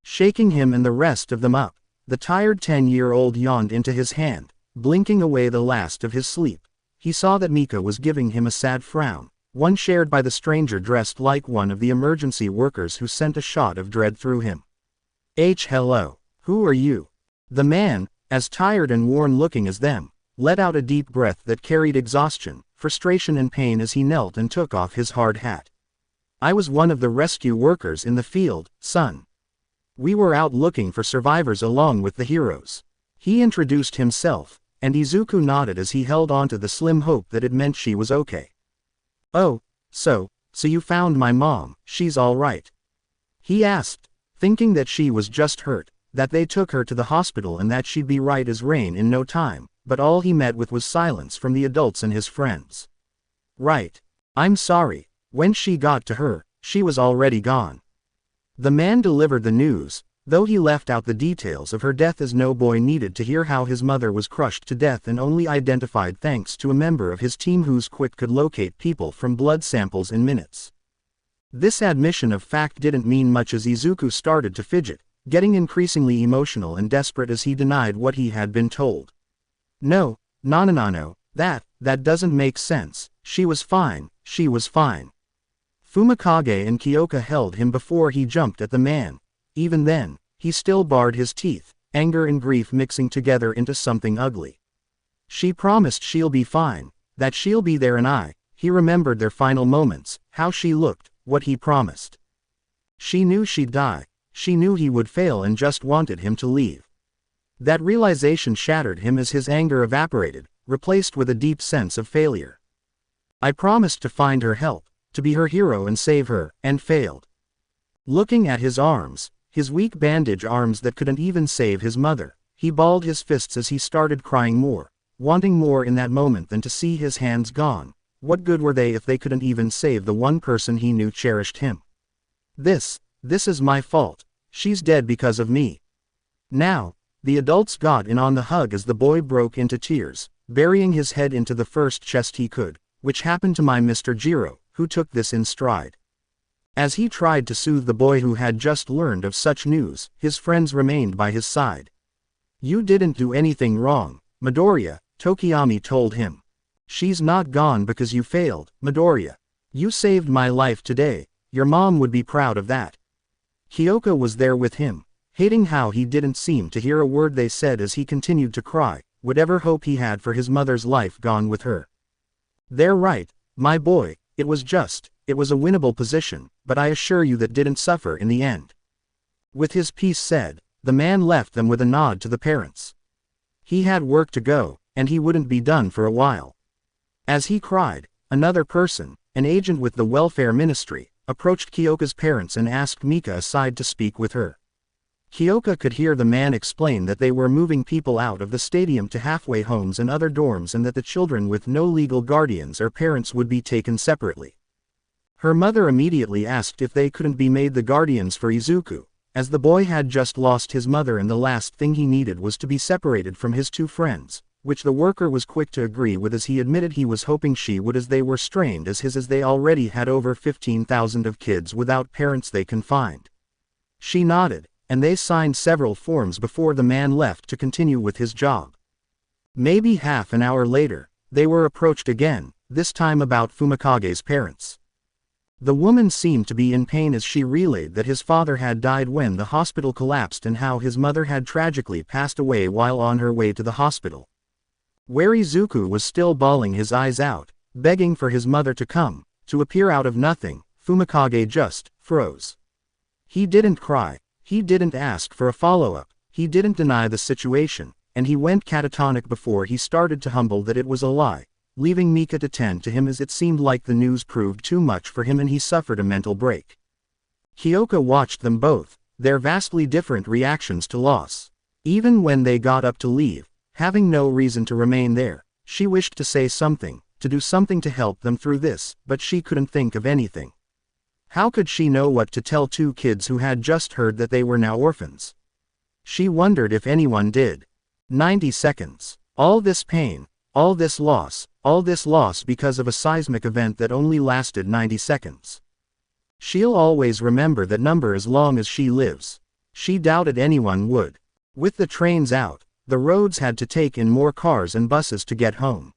Speaker 1: Shaking him and the rest of them up, the tired 10-year-old yawned into his hand, blinking away the last of his sleep. He saw that Mika was giving him a sad frown, one shared by the stranger dressed like one of the emergency workers who sent a shot of dread through him. Hello. Who are you? The man, as tired and worn-looking as them, let out a deep breath that carried exhaustion, frustration and pain as he knelt and took off his hard hat. I was one of the rescue workers in the field, son. We were out looking for survivors along with the heroes. He introduced himself, and Izuku nodded as he held onto the slim hope that it meant she was okay. Oh, so you found my mom, she's all right? He asked, thinking that she was just hurt, that they took her to the hospital and that she'd be right as rain in no time, but all he met with was silence from the adults and his friends. Right. I'm sorry. When she got to her, she was already gone. The man delivered the news, though he left out the details of her death as no boy needed to hear how his mother was crushed to death and only identified thanks to a member of his team whose quick could locate people from blood samples in minutes. This admission of fact didn't mean much as Izuku started to fidget, getting increasingly emotional and desperate as he denied what he had been told. No, that doesn't make sense, she was fine. Fumikage and Kyoka held him before he jumped at the man. Even then, he still barred his teeth, anger and grief mixing together into something ugly. She promised she'll be fine, that she'll be there, and he remembered their final moments, how she looked, what he promised. She knew she'd die, she knew he would fail and just wanted him to leave. That realization shattered him as his anger evaporated, replaced with a deep sense of failure. I promised to find her help, to be her hero and save her, and failed. Looking at his arms, his weak bandage arms that couldn't even save his mother, he balled his fists as he started crying more, wanting more in that moment than to see his hands gone. What good were they if they couldn't even save the one person he knew cherished him? This is my fault. She's dead because of me. Now, the adults got in on the hug as the boy broke into tears, burying his head into the first chest he could, which happened to my Mr. Jiro, who took this in stride. As he tried to soothe the boy who had just learned of such news, his friends remained by his side. You didn't do anything wrong, Midoriya, Tokiyami told him. She's not gone because you failed, Midoriya. You saved my life today, your mom would be proud of that. Kyoka was there with him, hating how he didn't seem to hear a word they said as he continued to cry, whatever hope he had for his mother's life gone with her. They're right, my boy, it was a winnable position, but I assure you that didn't suffer in the end. With his piece said, the man left them with a nod to the parents. He had work to go, and he wouldn't be done for a while. As he cried, another person, an agent with the welfare ministry, approached Kyoka's parents and asked Mika aside to speak with her. Kyoka could hear the man explain that they were moving people out of the stadium to halfway homes and other dorms and that the children with no legal guardians or parents would be taken separately. Her mother immediately asked if they couldn't be made the guardians for Izuku, as the boy had just lost his mother and the last thing he needed was to be separated from his two friends, which the worker was quick to agree with as he admitted he was hoping she would as they were strained as they already had over 15,000 of kids without parents they can find. She nodded, and they signed several forms before the man left to continue with his job. Maybe half an hour later, they were approached again, this time about Fumikage's parents. The woman seemed to be in pain as she relayed that his father had died when the hospital collapsed and how his mother had tragically passed away while on her way to the hospital. Where Izuku was still bawling his eyes out, begging for his mother to appear out of nothing, Fumikage just froze. He didn't cry, he didn't ask for a follow-up, he didn't deny the situation, and he went catatonic before he started to humble that it was a lie, leaving Mika to tend to him as it seemed like the news proved too much for him and he suffered a mental break. Kyoka watched them both, their vastly different reactions to loss. Even when they got up to leave, having no reason to remain there, she wished to say something, to do something to help them through this, but she couldn't think of anything. How could she know what to tell two kids who had just heard that they were now orphans? She wondered if anyone did. 90 seconds. All this pain, all this loss because of a seismic event that only lasted 90 seconds. She'll always remember that number as long as she lives. She doubted anyone would. With the trains out, the roads had to take in more cars and buses to get home.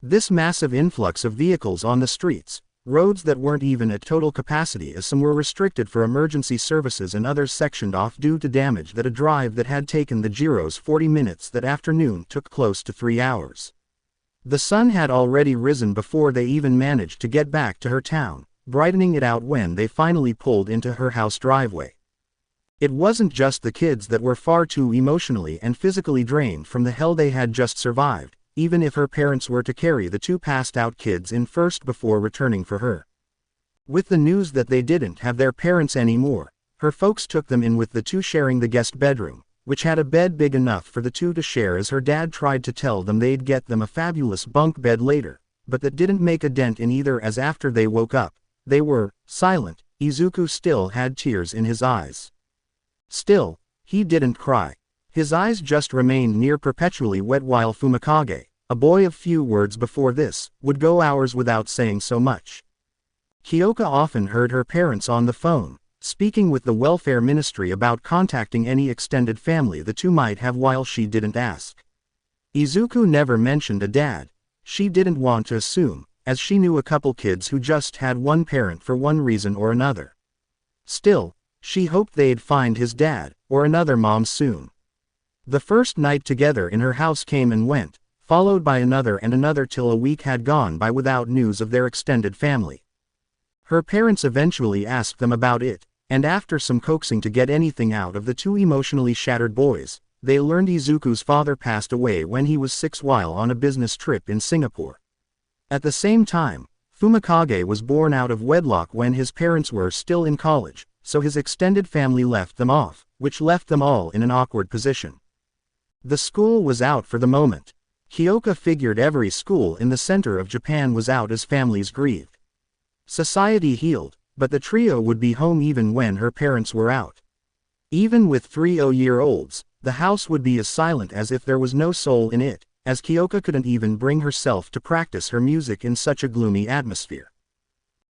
Speaker 1: This massive influx of vehicles on the streets, roads that weren't even at total capacity as some were restricted for emergency services and others sectioned off due to damage that a drive that had taken the Jiros 40 minutes that afternoon took close to 3 hours. The sun had already risen before they even managed to get back to her town, brightening it out when they finally pulled into her house driveway. It wasn't just the kids that were far too emotionally and physically drained from the hell they had just survived, even if her parents were to carry the two passed-out kids in first before returning for her. With the news that they didn't have their parents anymore, her folks took them in with the two sharing the guest bedroom, which had a bed big enough for the two to share as her dad tried to tell them they'd get them a fabulous bunk bed later, but that didn't make a dent in either as after they woke up, they were silent. Izuku still had tears in his eyes. Still, he didn't cry. His eyes just remained near perpetually wet while Fumikage, a boy of few words before this, would go hours without saying so much. Kyoka often heard her parents on the phone, speaking with the welfare ministry about contacting any extended family the two might have while she didn't ask. Izuku never mentioned a dad. She didn't want to assume, as she knew a couple kids who just had one parent for one reason or another. Still, she hoped they'd find his dad, or another mom soon. The first night together in her house came and went, followed by another and another till a week had gone by without news of their extended family. Her parents eventually asked them about it, and after some coaxing to get anything out of the two emotionally shattered boys, they learned Izuku's father passed away when he was 6 while on a business trip in Singapore. At the same time, Fumikage was born out of wedlock when his parents were still in college, so his extended family left them off, which left them all in an awkward position. The school was out for the moment. Kyoka figured every school in the center of Japan was out as families grieved. Society healed, but the trio would be home even when her parents were out. Even with 3-year-olds, the house would be as silent as if there was no soul in it, as Kyoka couldn't even bring herself to practice her music in such a gloomy atmosphere.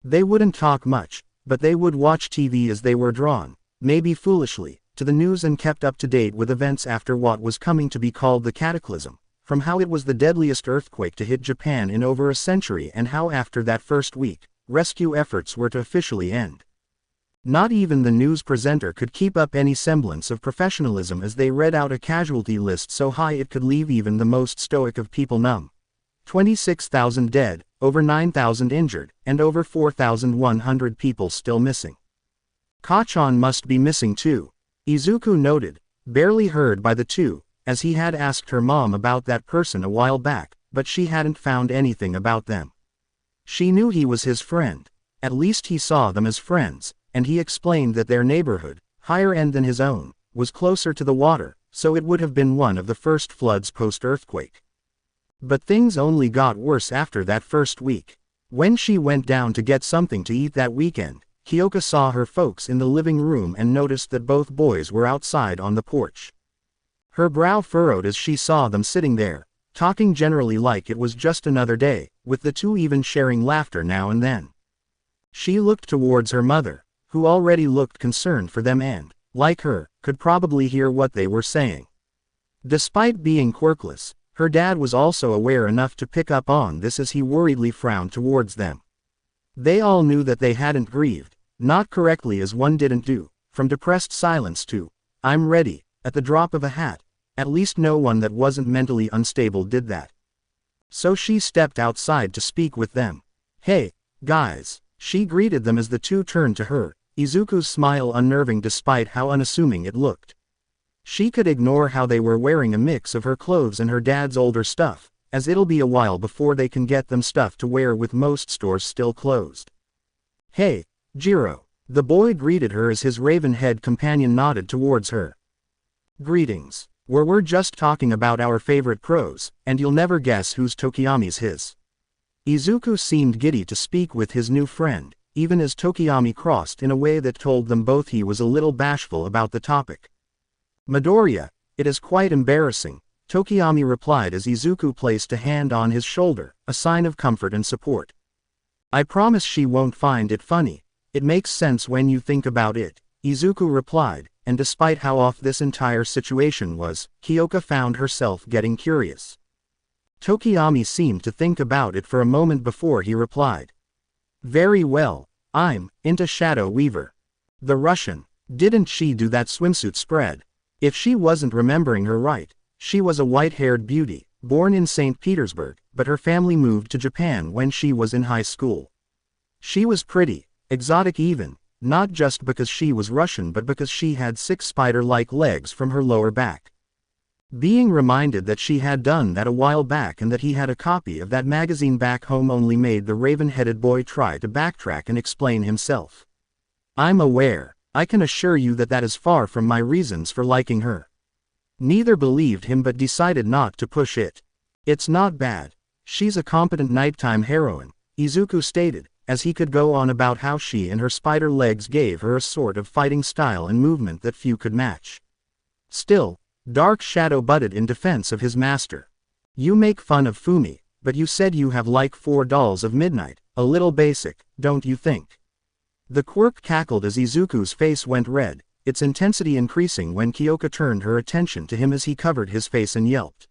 Speaker 1: They wouldn't talk much, but they would watch TV as they were drawn, maybe foolishly, to the news and kept up to date with events after what was coming to be called the cataclysm, from how it was the deadliest earthquake to hit Japan in over a century and how after that first week, rescue efforts were to officially end. Not even the news presenter could keep up any semblance of professionalism as they read out a casualty list so high it could leave even the most stoic of people numb. 26,000 dead, over 9,000 injured, and over 4,100 people still missing. Kachan must be missing too, Izuku noted, barely heard by the two, as he had asked her mom about that person a while back, but she hadn't found anything about them. She knew he was his friend, at least he saw them as friends, and he explained that their neighborhood, higher end than his own, was closer to the water, so it would have been one of the first floods post-earthquake. But things only got worse after that first week. When she went down to get something to eat that weekend, Kyoka saw her folks in the living room and noticed that both boys were outside on the porch. Her brow furrowed as she saw them sitting there, talking generally like it was just another day, with the two even sharing laughter now and then. She looked towards her mother, who already looked concerned for them and, like her, could probably hear what they were saying. Despite being quirkless, her dad was also aware enough to pick up on this as he worriedly frowned towards them. They all knew that they hadn't grieved, not correctly as one didn't do, from depressed silence to, "I'm ready," at the drop of a hat. At least no one that wasn't mentally unstable did that. So she stepped outside to speak with them. "Hey, guys," she greeted them as the two turned to her, Izuku's smile unnerving despite how unassuming it looked. She could ignore how they were wearing a mix of her clothes and her dad's older stuff, as it'll be a while before they can get them stuff to wear with most stores still closed. "Hey, Jiro," the boy greeted her as his raven-head companion nodded towards her. "Greetings. We're just talking about our favorite pros, and you'll never guess whose Tokiyami's his." Izuku seemed giddy to speak with his new friend, even as Tokiyami crossed in a way that told them both he was a little bashful about the topic. "Midoriya, it is quite embarrassing," Tokiyami replied as Izuku placed a hand on his shoulder, a sign of comfort and support. "I promise she won't find it funny. It makes sense when you think about it," Izuku replied, and despite how off this entire situation was, Kyoka found herself getting curious. Tokiyami seemed to think about it for a moment before he replied. "Very well, I'm into Shadow Weaver. The Russian, didn't she do that swimsuit spread?" If she wasn't remembering her right, she was a white-haired beauty, born in St. Petersburg, but her family moved to Japan when she was in high school. She was pretty, exotic even, not just because she was Russian but because she had 6 spider-like legs from her lower back. Being reminded that she had done that a while back and that he had a copy of that magazine back home only made the raven-headed boy try to backtrack and explain himself. "I'm aware, I can assure you that that is far from my reasons for liking her." Neither believed him but decided not to push it. "It's not bad. She's a competent nighttime heroine," Izuku stated, as he could go on about how she and her spider legs gave her a sort of fighting style and movement that few could match. Still, Dark Shadow butted in defense of his master. "You make fun of Fumi, but you said you have like 4 dolls of midnight, a little basic, don't you think?" The quirk cackled as Izuku's face went red, its intensity increasing when Kyoka turned her attention to him as he covered his face and yelped.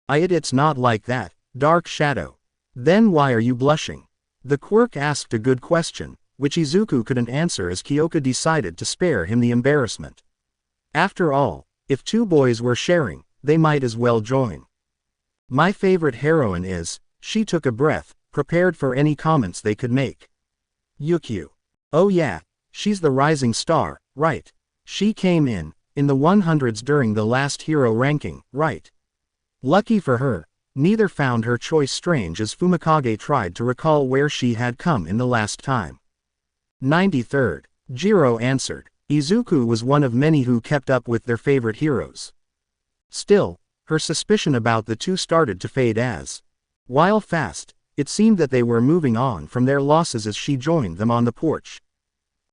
Speaker 1: It's not like that, Dark Shadow. Then why are you blushing?" The quirk asked a good question, which Izuku couldn't answer as Kyoka decided to spare him the embarrassment. After all, if 2 boys were sharing, they might as well join. "My favorite heroine is," she took a breath, prepared for any comments they could make. "Yukio. Oh yeah, she's the rising star, right? She came in the 100s during the last hero ranking, right?" Lucky for her, neither found her choice strange as Fumikage tried to recall where she had come in the last time. 93rd, Jiro answered. Izuku was one of many who kept up with their favorite heroes. Still, her suspicion about the two started to fade as, while fast, it seemed that they were moving on from their losses as she joined them on the porch.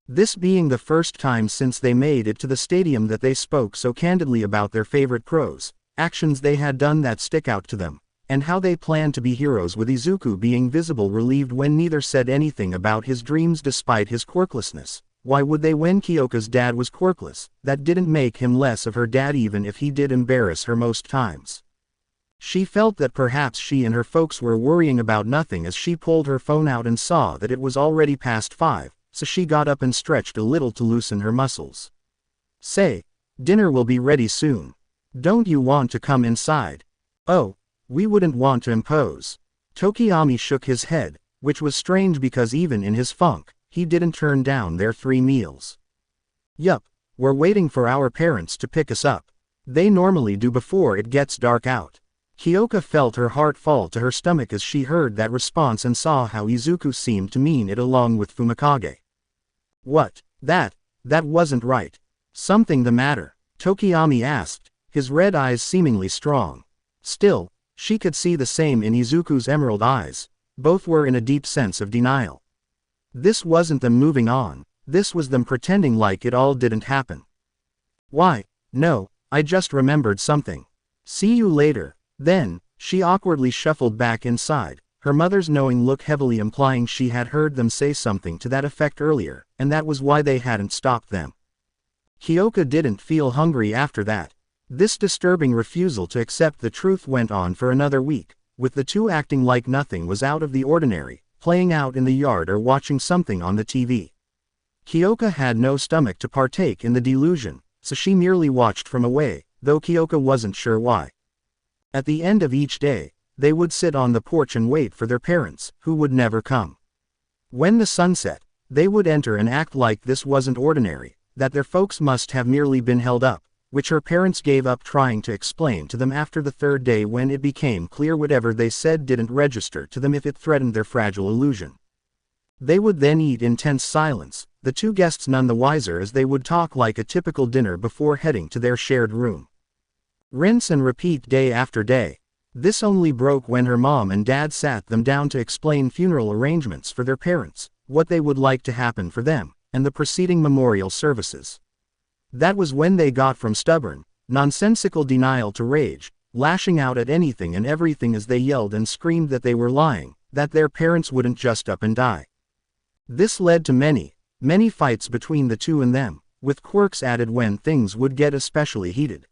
Speaker 1: This being the first time since they made it to the stadium that they spoke so candidly about their favorite pros, actions they had done that stick out to them, and how they planned to be heroes, with Izuku being visible relieved when neither said anything about his dreams despite his quirklessness. Why would they when Kyoka's dad was quirkless? That didn't make him less of her dad even if he did embarrass her most times. She felt that perhaps she and her folks were worrying about nothing as she pulled her phone out and saw that it was already past 5, so she got up and stretched a little to loosen her muscles. "Say, dinner will be ready soon. Don't you want to come inside?" "Oh, we wouldn't want to impose." Tokiyami shook his head, which was strange because even in his funk, he didn't turn down their 3 meals. "Yup, we're waiting for our parents to pick us up. They normally do before it gets dark out." Kyoka felt her heart fall to her stomach as she heard that response and saw how Izuku seemed to mean it along with Fumikage. "What? That wasn't right. Something the matter?" Tokiyami asked, his red eyes seemingly strong. Still, she could see the same in Izuku's emerald eyes. Both were in a deep sense of denial. This wasn't them moving on, This was them pretending like it all didn't happen. Why, no, I just remembered something. See you later. Then, she awkwardly shuffled back inside, her mother's knowing look heavily implying she had heard them say something to that effect earlier, and that was why they hadn't stopped them. Kyoka didn't feel hungry after that. This disturbing refusal to accept the truth went on for another week, with the two acting like nothing was out of the ordinary, playing out in the yard or watching something on the TV. Kyoka had no stomach to partake in the delusion, so she merely watched from away, though Kyoka wasn't sure why. At the end of each day, they would sit on the porch and wait for their parents, who would never come. When the sun set, they would enter and act like this wasn't ordinary, that their folks must have merely been held up, which her parents gave up trying to explain to them after the third day when it became clear whatever they said didn't register to them if it threatened their fragile illusion. They would then eat in tense silence, the two guests none the wiser as they would talk like a typical dinner before heading to their shared room. Rinse and repeat day after day. This only broke when her mom and dad sat them down to explain funeral arrangements for their parents, what they would like to happen for them, and the preceding memorial services. That was when they got from stubborn, nonsensical denial to rage, lashing out at anything and everything as they yelled and screamed that they were lying, that their parents wouldn't just up and die. This led to many fights between the two and them, with quirks added when things would get especially heated.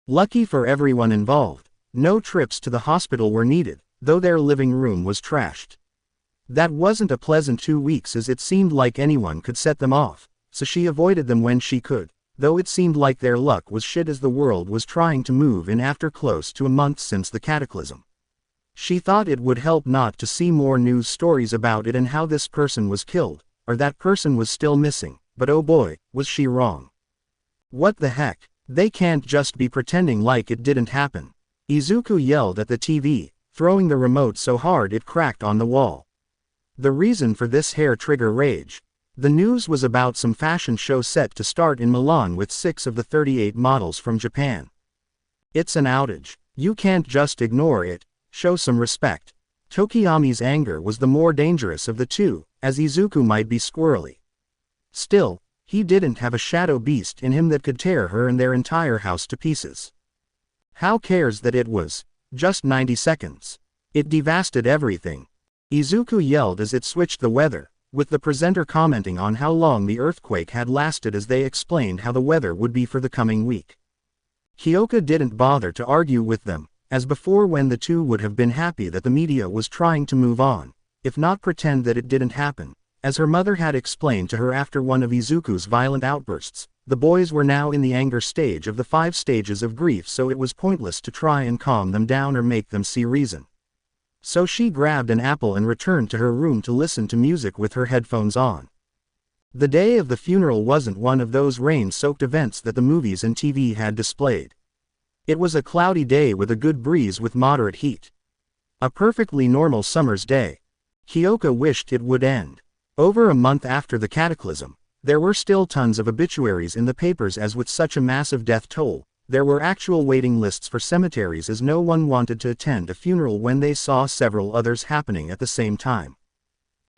Speaker 1: Lucky for everyone involved, no trips to the hospital were needed, though their living room was trashed. That wasn't a pleasant 2 weeks as it seemed like anyone could set them off, so she avoided them when she could, though it seemed like their luck was shit as the world was trying to move in after close to a month since the cataclysm. She thought it would help not to see more news stories about it and how this person was killed, or that person was still missing, but oh boy, was she wrong. What the heck, they can't just be pretending like it didn't happen. Izuku yelled at the TV, throwing the remote so hard it cracked on the wall. The reason for this hair-trigger rage. The news was about some fashion show set to start in Milan with 6 of the 38 models from Japan. It's an outage. You can't just ignore it, show some respect. Tokiyami's anger was the more dangerous of the two, as Izuku might be squirrely. Still, he didn't have a shadow beast in him that could tear her and their entire house to pieces. How cares that it was just 90 seconds? It devastated everything. Izuku yelled as it switched the weather, with the presenter commenting on how long the earthquake had lasted as they explained how the weather would be for the coming week. Kyoka didn't bother to argue with them, as before when the two would have been happy that the media was trying to move on, if not pretend that it didn't happen. As her mother had explained to her after one of Izuku's violent outbursts, the boys were now in the anger stage of the 5 stages of grief, so it was pointless to try and calm them down or make them see reason. So she grabbed an apple and returned to her room to listen to music with her headphones on. The day of the funeral wasn't one of those rain-soaked events that the movies and TV had displayed. It was a cloudy day with a good breeze with moderate heat. A perfectly normal summer's day. Kyoka wished it would end. Over a month after the cataclysm, there were still tons of obituaries in the papers as with such a massive death toll, there were actual waiting lists for cemeteries as no one wanted to attend a funeral when they saw several others happening at the same time.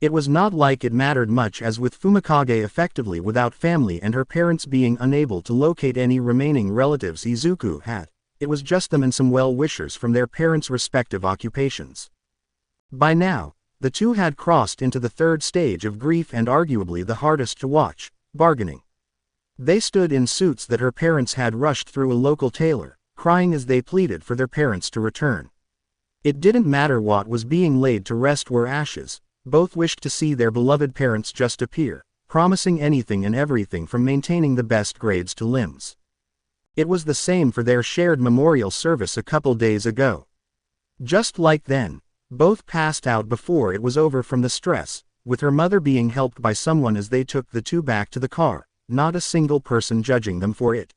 Speaker 1: It was not like it mattered much as with Fumikage effectively without family and her parents being unable to locate any remaining relatives Izuku had, it was just them and some well-wishers from their parents' respective occupations. By now, the two had crossed into the 3rd stage of grief and arguably the hardest to watch, bargaining. They stood in suits that her parents had rushed through a local tailor, crying as they pleaded for their parents to return. It didn't matter what was being laid to rest were ashes, both wished to see their beloved parents just appear, promising anything and everything from maintaining the best grades to limbs. It was the same for their shared memorial service a couple days ago. Just like then, both passed out before it was over from the stress, with her mother being helped by someone as they took the two back to the car, not a single person judging them for it.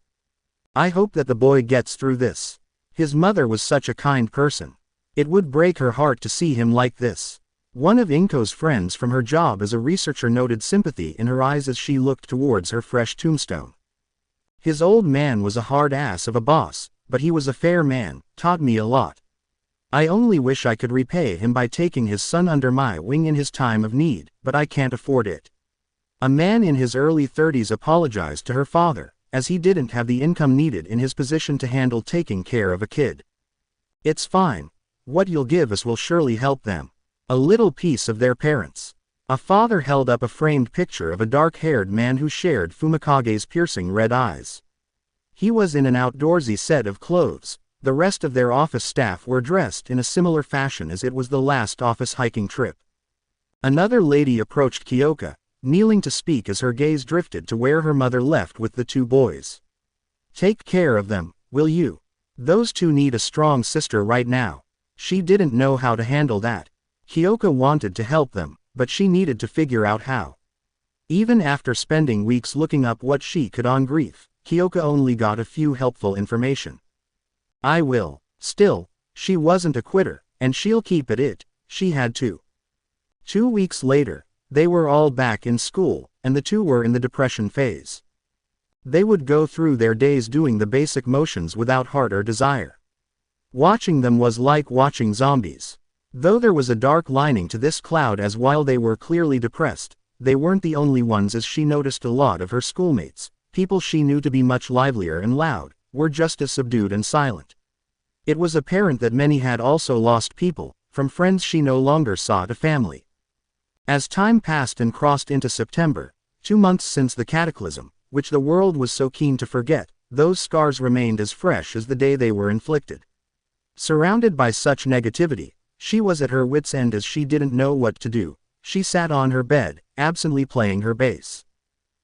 Speaker 1: I hope that the boy gets through this. His mother was such a kind person. It would break her heart to see him like this. One of Inko's friends from her job as a researcher noted sympathy in her eyes as she looked towards her fresh tombstone. His old man was a hard ass of a boss, but he was a fair man, taught me a lot. I only wish I could repay him by taking his son under my wing in his time of need, but I can't afford it. A man in his early 30s apologized to her father, as he didn't have the income needed in his position to handle taking care of a kid. It's fine. What you'll give us will surely help them. A little piece of their parents. A father held up a framed picture of a dark-haired man who shared Fumikage's piercing red eyes. He was in an outdoorsy set of clothes. The rest of their office staff were dressed in a similar fashion as it was the last office hiking trip. Another lady approached Kyoka, kneeling to speak as her gaze drifted to where her mother left with the two boys. Take care of them, will you? Those two need a strong sister right now. She didn't know how to handle that. Kyoka wanted to help them, but she needed to figure out how. Even after spending weeks looking up what she could on grief, Kyoka only got a few helpful information. I will. Still, she wasn't a quitter, and she'll keep at it. She had to. 2 weeks later, they were all back in school, and the two were in the depression phase. They would go through their days doing the basic motions without heart or desire. Watching them was like watching zombies. Though there was a dark lining to this cloud, as while they were clearly depressed, they weren't the only ones, as she noticed a lot of her schoolmates, people she knew to be much livelier and loud, were just as subdued and silent. It was apparent that many had also lost people, from friends she no longer saw to family. As time passed and crossed into September, 2 months since the cataclysm, which the world was so keen to forget, those scars remained as fresh as the day they were inflicted. Surrounded by such negativity, she was at her wits' end as she didn't know what to do. She sat on her bed, absently playing her bass.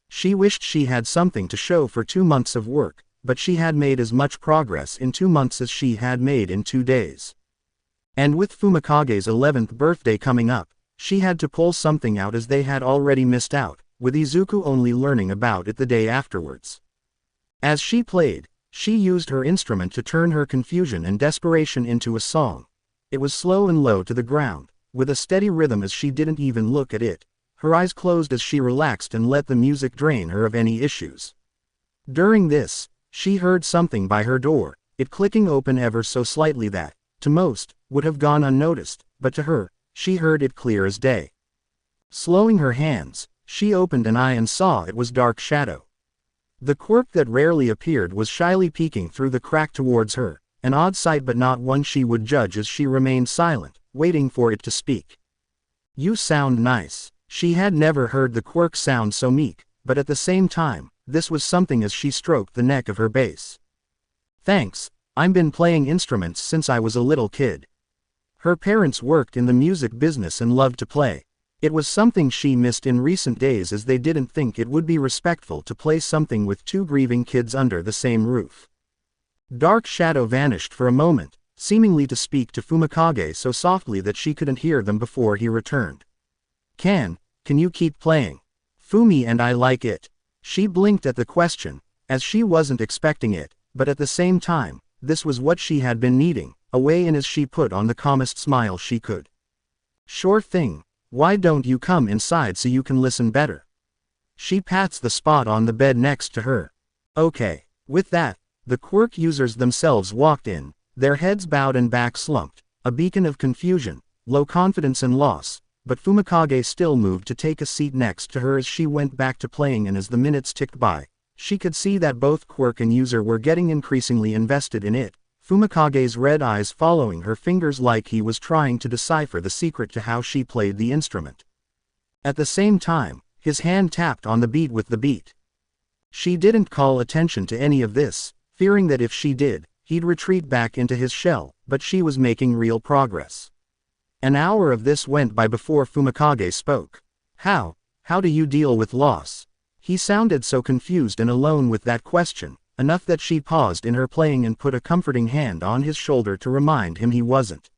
Speaker 1: She wished she had something to show for 2 months of work, but she had made as much progress in 2 months as she had made in 2 days. And with Fumikage's 11th birthday coming up, she had to pull something out, as they had already missed out, with Izuku only learning about it the day afterwards. As she played, she used her instrument to turn her confusion and desperation into a song. It was slow and low to the ground, with a steady rhythm, as she didn't even look at it. Her eyes closed as she relaxed and let the music drain her of any issues. During this, she heard something by her door, it clicking open ever so slightly that, to most, would have gone unnoticed, but to her, she heard it clear as day. Slowing her hands, she opened an eye and saw it was Dark Shadow. The quirk that rarely appeared was shyly peeking through the crack towards her, an odd sight but not one she would judge, as she remained silent, waiting for it to speak. You sound nice. She had never heard the quirk sound so meek, but at the same time, this was something, as she stroked the neck of her bass. Thanks, I've been playing instruments since I was a little kid. Her parents worked in the music business and loved to play. It was something she missed in recent days, as they didn't think it would be respectful to play something with 2 grieving kids under the same roof. Dark Shadow vanished for a moment, seemingly to speak to Fumikage so softly that she couldn't hear them before he returned. Can you keep playing? Fumi and I like it. She blinked at the question, as she wasn't expecting it, but at the same time, this was what she had been needing, a way in, as she put on the calmest smile she could. Sure thing. Why don't you come inside so you can listen better? She pats the spot on the bed next to her. Okay. With that, the quirk users themselves walked in, their heads bowed and back slumped, a beacon of confusion, low confidence and loss, but Fumikage still moved to take a seat next to her as she went back to playing, and as the minutes ticked by, she could see that both quirk and user were getting increasingly invested in it, Fumikage's red eyes following her fingers like he was trying to decipher the secret to how she played the instrument. At the same time, his hand tapped on the beat with the beat. She didn't call attention to any of this, fearing that if she did, he'd retreat back into his shell, but she was making real progress. An hour of this went by before Fumikage spoke. How do you deal with loss? He sounded so confused and alone with that question, enough that she paused in her playing and put a comforting hand on his shoulder to remind him he wasn't.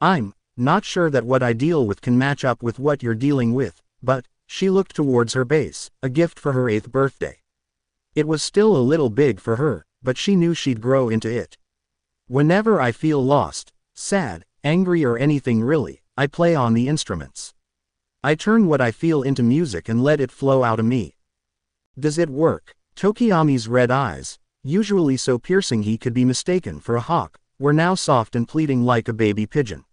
Speaker 1: I'm not sure that what I deal with can match up with what you're dealing with, but, she looked towards her bass, a gift for her 8th birthday. It was still a little big for her, but she knew she'd grow into it. Whenever I feel lost, sad, angry or anything really, I play on the instruments. I turn what I feel into music and let it flow out of me. Does it work? Tokiyami's red eyes, usually so piercing he could be mistaken for a hawk, were now soft and pleading like a baby pigeon.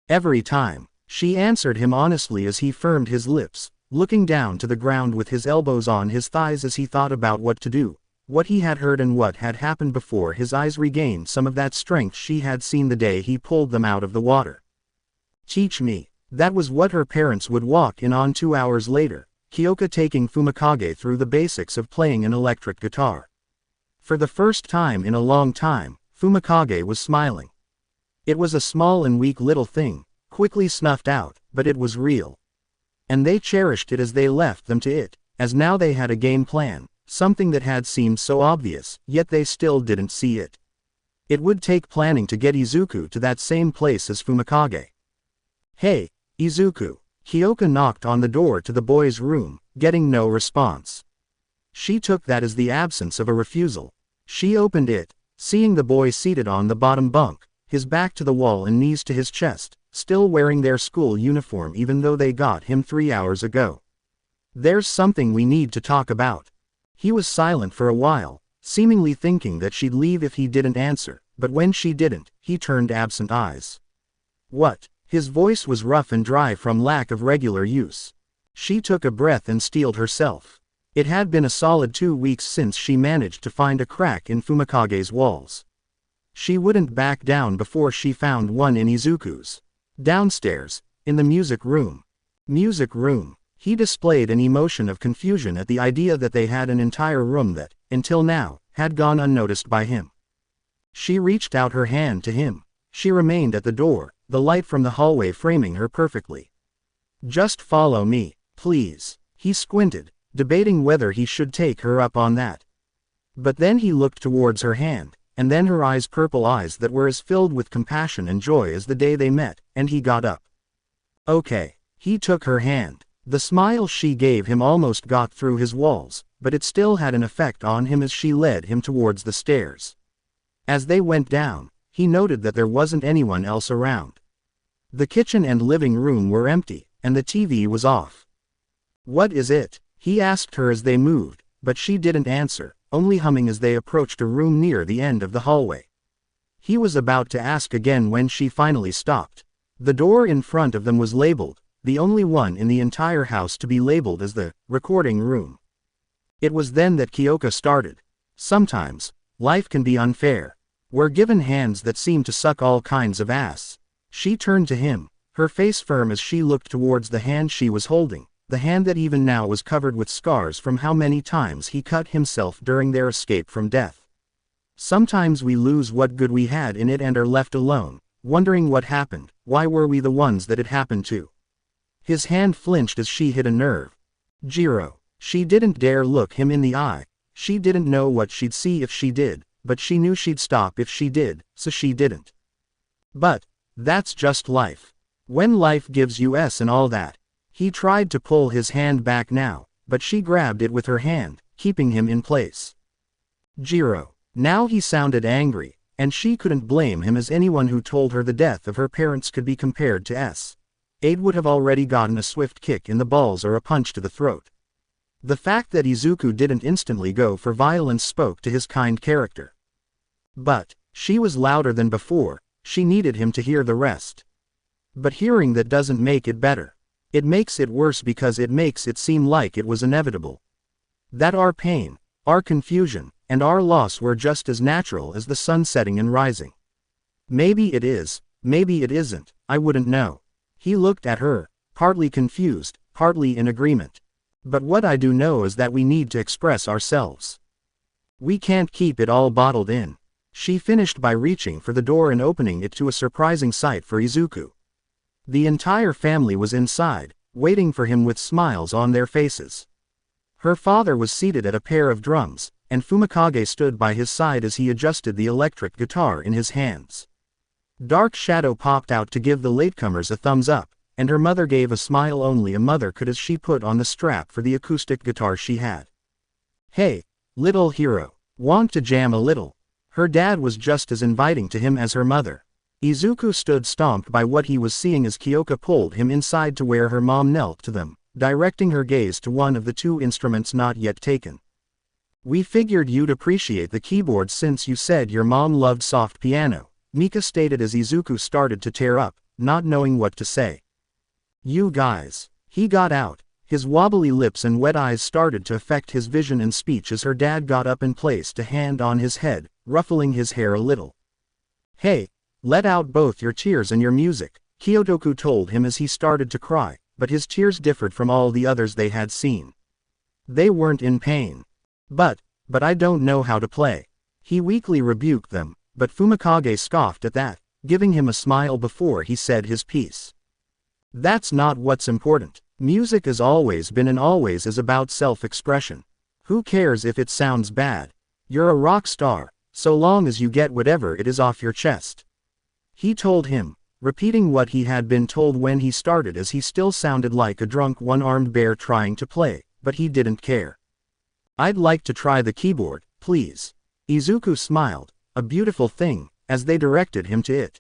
Speaker 1: Every time, she answered him honestly as he firmed his lips, looking down to the ground with his elbows on his thighs as he thought about what to do, what he had heard and what had happened before his eyes regained some of that strength she had seen the day he pulled them out of the water. Teach me. That was what her parents would walk in on 2 hours later, Kyoka taking Fumikage through the basics of playing an electric guitar. For the first time in a long time, Fumikage was smiling. It was a small and weak little thing, quickly snuffed out, but it was real. And they cherished it as they left them to it, as now they had a game plan, something that had seemed so obvious, yet they still didn't see it. It would take planning to get Izuku to that same place as Fumikage. Hey, Izuku. Kyoka knocked on the door to the boy's room, getting no response. She took that as the absence of a refusal. She opened it, seeing the boy seated on the bottom bunk, his back to the wall and knees to his chest, still wearing their school uniform even though they got him 3 hours ago. There's something we need to talk about. He was silent for a while, seemingly thinking that she'd leave if he didn't answer, but when she didn't, he turned absent eyes. What? His voice was rough and dry from lack of regular use. She took a breath and steeled herself. It had been a solid 2 weeks since she managed to find a crack in Fumikage's walls. She wouldn't back down before she found one in Izuku's. Downstairs, in the music room. Music room. He displayed an emotion of confusion at the idea that they had an entire room that, until now, had gone unnoticed by him. She reached out her hand to him. She remained at the door, the light from the hallway framing her perfectly. Just follow me, please. He squinted, debating whether he should take her up on that. But then he looked towards her hand, and then her eyes, purple eyes that were as filled with compassion and joy as the day they met, and he got up. Okay. He took her hand. The smile she gave him almost got through his walls, but it still had an effect on him as she led him towards the stairs. As they went down, he noted that there wasn't anyone else around. The kitchen and living room were empty, and the TV was off. What is it? He asked her as they moved, but she didn't answer, only humming as they approached a room near the end of the hallway. He was about to ask again when she finally stopped. The door in front of them was labeled, the only one in the entire house to be labeled as the recording room. It was then that Kyoka started. Sometimes, life can be unfair. We're given hands that seem to suck all kinds of ass. She turned to him, her face firm as she looked towards the hand she was holding, the hand that even now was covered with scars from how many times he cut himself during their escape from death. Sometimes we lose what good we had in it and are left alone, wondering what happened, why were we the ones that it happened to? His hand flinched as she hit a nerve. Jiro. She didn't dare look him in the eye. She didn't know what she'd see if she did, but she knew she'd stop if she did, so she didn't. But, that's just life. When life gives you and all that. He tried to pull his hand back now, but she grabbed it with her hand, keeping him in place. Jiro. Now he sounded angry, and she couldn't blame him as anyone who told her the death of her parents could be compared to Aid would have already gotten a swift kick in the balls or a punch to the throat. The fact that Izuku didn't instantly go for violence spoke to his kind character. But, she was louder than before, she needed him to hear the rest. But hearing that doesn't make it better. It makes it worse because it makes it seem like it was inevitable. That our pain, our confusion, and our loss were just as natural as the sun setting and rising. Maybe it is, maybe it isn't, I wouldn't know. He looked at her, partly confused, partly in agreement. But what I do know is that we need to express ourselves. We can't keep it all bottled in. She finished by reaching for the door and opening it to a surprising sight for Izuku. The entire family was inside, waiting for him with smiles on their faces. Her father was seated at a pair of drums, and Fumikage stood by his side as he adjusted the electric guitar in his hands. Dark Shadow popped out to give the latecomers a thumbs up, and her mother gave a smile only a mother could as she put on the strap for the acoustic guitar she had. Hey, little hero, want to jam a little? Her dad was just as inviting to him as her mother. Izuku stood stumped by what he was seeing as Kyoka pulled him inside to where her mom knelt to them, directing her gaze to one of the 2 instruments not yet taken. We figured you'd appreciate the keyboard since you said your mom loved soft piano, Mika stated as Izuku started to tear up, not knowing what to say. You guys. He got out, His wobbly lips and wet eyes started to affect his vision and speech as her dad got up and placed a hand on his head, ruffling his hair a little. "Hey, let out both your tears and your music," Kyotoku told him as he started to cry, but his tears differed from all the others they had seen. They weren't in pain. But I don't know how to play." He weakly rebuked them, but Fumikage scoffed at that, giving him a smile before he said his piece. "That's not what's important. Music has always been and always is about self-expression. Who cares if it sounds bad? You're a rock star, so long as you get whatever it is off your chest," he told him, repeating what he had been told when he started as he still sounded like a drunk one-armed bear trying to play, but he didn't care. "I'd like to try the keyboard, please." Izuku smiled, a beautiful thing, as they directed him to it.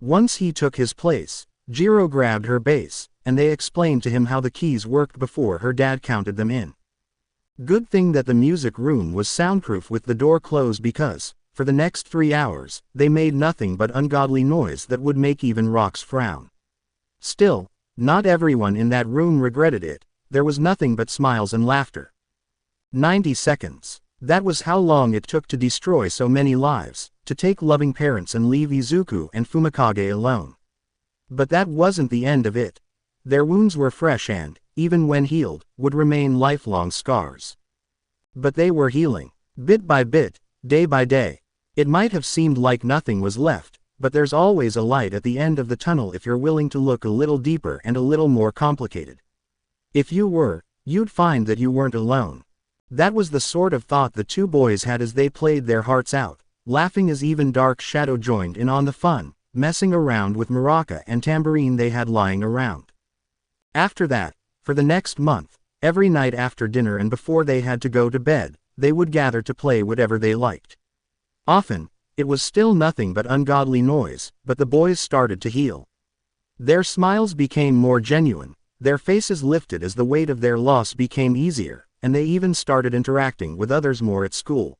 Speaker 1: Once he took his place, Jiro grabbed her bass, and they explained to him how the keys worked before her dad counted them in. Good thing that the music room was soundproof with the door closed because, for the next 3 hours, they made nothing but ungodly noise that would make even rocks frown. Still, not everyone in that room regretted it. There was nothing but smiles and laughter. 90 seconds. That was how long it took to destroy so many lives, to take loving parents and leave Izuku and Fumikage alone. But that wasn't the end of it. Their wounds were fresh and, even when healed, would remain lifelong scars. But they were healing, bit by bit, day by day. It might have seemed like nothing was left, but there's always a light at the end of the tunnel if you're willing to look a little deeper and a little more complicated. If you were, you'd find that you weren't alone. That was the sort of thought the two boys had as they played their hearts out, laughing as even Dark Shadow joined in on the fun, messing around with maraca and tambourine they had lying around. After that, for the next month, every night after dinner and before they had to go to bed, they would gather to play whatever they liked. Often, it was still nothing but ungodly noise, but the boys started to heal. Their smiles became more genuine, their faces lifted as the weight of their loss became easier, and they even started interacting with others more at school.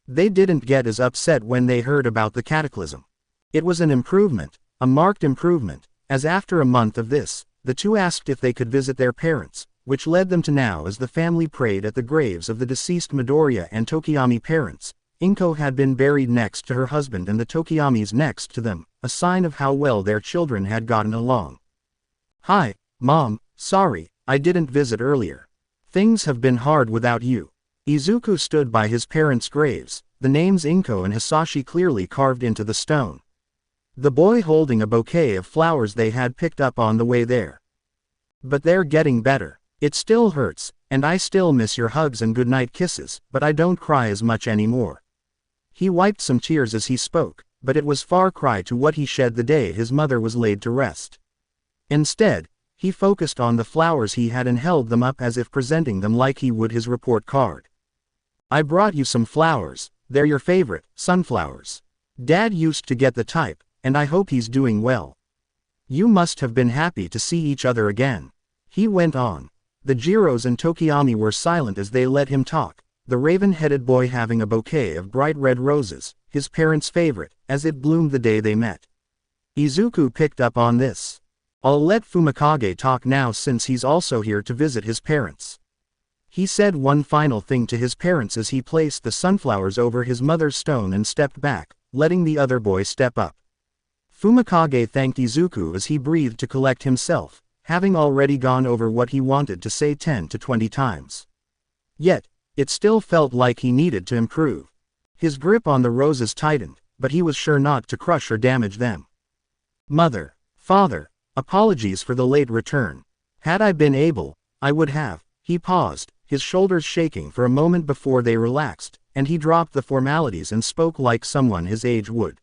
Speaker 1: They didn't get as upset when they heard about the cataclysm. It was an improvement, a marked improvement, as after a month of this, the two asked if they could visit their parents, which led them to now as the family prayed at the graves of the deceased Midoriya and Tokiyami parents. Inko had been buried next to her husband and the Tokiyamis next to them, a sign of how well their children had gotten along. "Hi, Mom, sorry, I didn't visit earlier. Things have been hard without you." Izuku stood by his parents' graves, the names Inko and Hisashi clearly carved into the stone. The boy holding a bouquet of flowers they had picked up on the way there. "But they're getting better. It still hurts, and I still miss your hugs and goodnight kisses, but I don't cry as much anymore." He wiped some tears as he spoke, but it was far cry to what he shed the day his mother was laid to rest. Instead, he focused on the flowers he had and held them up as if presenting them like he would his report card. "I brought you some flowers, they're your favorite, sunflowers. Dad used to get the type, and I hope he's doing well. You must have been happy to see each other again," he went on. The Jiros and Tokiyami were silent as they let him talk, the raven-headed boy having a bouquet of bright red roses, his parents' favorite, as it bloomed the day they met. Izuku picked up on this. "I'll let Fumikage talk now since he's also here to visit his parents." He said one final thing to his parents as he placed the sunflowers over his mother's stone and stepped back, letting the other boy step up. Fumikage thanked Izuku as he breathed to collect himself, having already gone over what he wanted to say 10 to 20 times. Yet, it still felt like he needed to improve. His grip on the roses tightened, but he was sure not to crush or damage them. "Mother, Father, apologies for the late return. Had I been able, I would have." He paused, his shoulders shaking for a moment before they relaxed, and he dropped the formalities and spoke like someone his age would.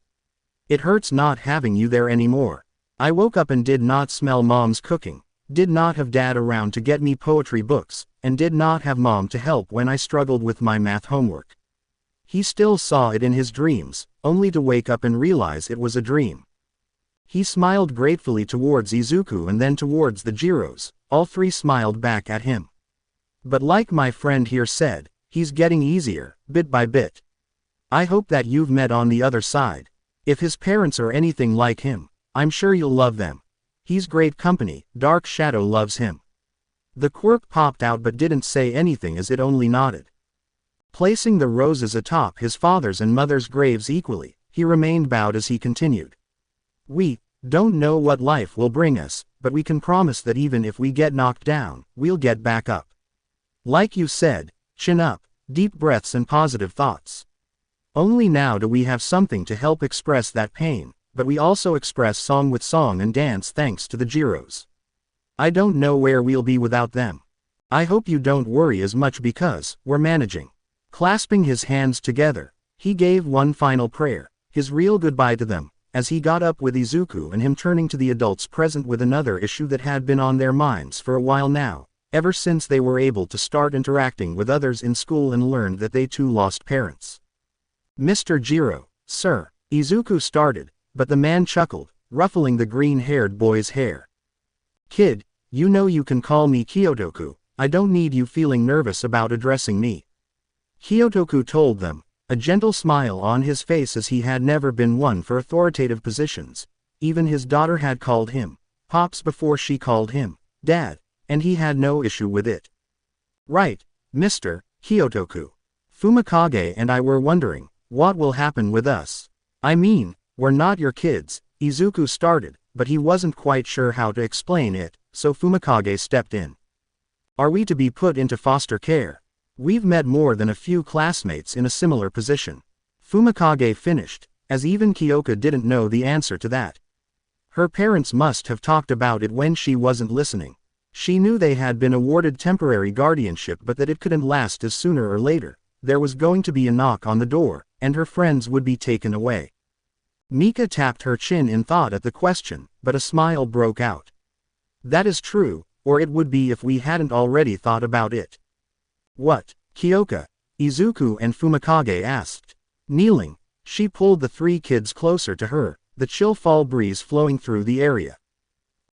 Speaker 1: "It hurts not having you there anymore. I woke up and did not smell Mom's cooking, did not have Dad around to get me poetry books, and did not have Mom to help when I struggled with my math homework." He still saw it in his dreams, only to wake up and realize it was a dream. He smiled gratefully towards Izuku and then towards the Jiros, all three smiled back at him. "But like my friend here said, he's getting easier, bit by bit. I hope that you've met on the other side. If his parents are anything like him, I'm sure you'll love them. He's great company, Dark Shadow loves him." The quirk popped out but didn't say anything as it only nodded. Placing the roses atop his father's and mother's graves equally, he remained bowed as he continued. We don't know what life will bring us, but we can promise that even if we get knocked down, we'll get back up. Like you said, chin up, deep breaths and positive thoughts. Only now do we have something to help express that pain, but we also express song with song and dance thanks to the Jiros. I don't know where we'll be without them. I hope you don't worry as much because we're managing. Clasping his hands together, he gave one final prayer, his real goodbye to them, as he got up with Izuku and him turning to the adults present with another issue that had been on their minds for a while now, ever since they were able to start interacting with others in school and learned that they too lost parents. Mr. Jiro, sir, Izuku started, but the man chuckled, ruffling the green-haired boy's hair. Kid, you know you can call me Kyotoku, I don't need you feeling nervous about addressing me. Kyotoku told them, a gentle smile on his face as he had never been one for authoritative positions. Even his daughter had called him Pops before she called him Dad, and he had no issue with it. Right, Mr. Kyotoku. Fumikage and I were wondering, what will happen with us? I mean, we're not your kids, Izuku started, but he wasn't quite sure how to explain it, so Fumikage stepped in. Are we to be put into foster care? We've met more than a few classmates in a similar position. Fumikage finished, as even Kyoka didn't know the answer to that. Her parents must have talked about it when she wasn't listening. She knew they had been awarded temporary guardianship but that it couldn't last as sooner or later. There was going to be a knock on the door, and her friends would be taken away. Mika tapped her chin in thought at the question, but a smile broke out. That is true, or it would be if we hadn't already thought about it. What, Kyoka? Izuku and Fumikage asked. Kneeling, she pulled the three kids closer to her, the chill fall breeze flowing through the area.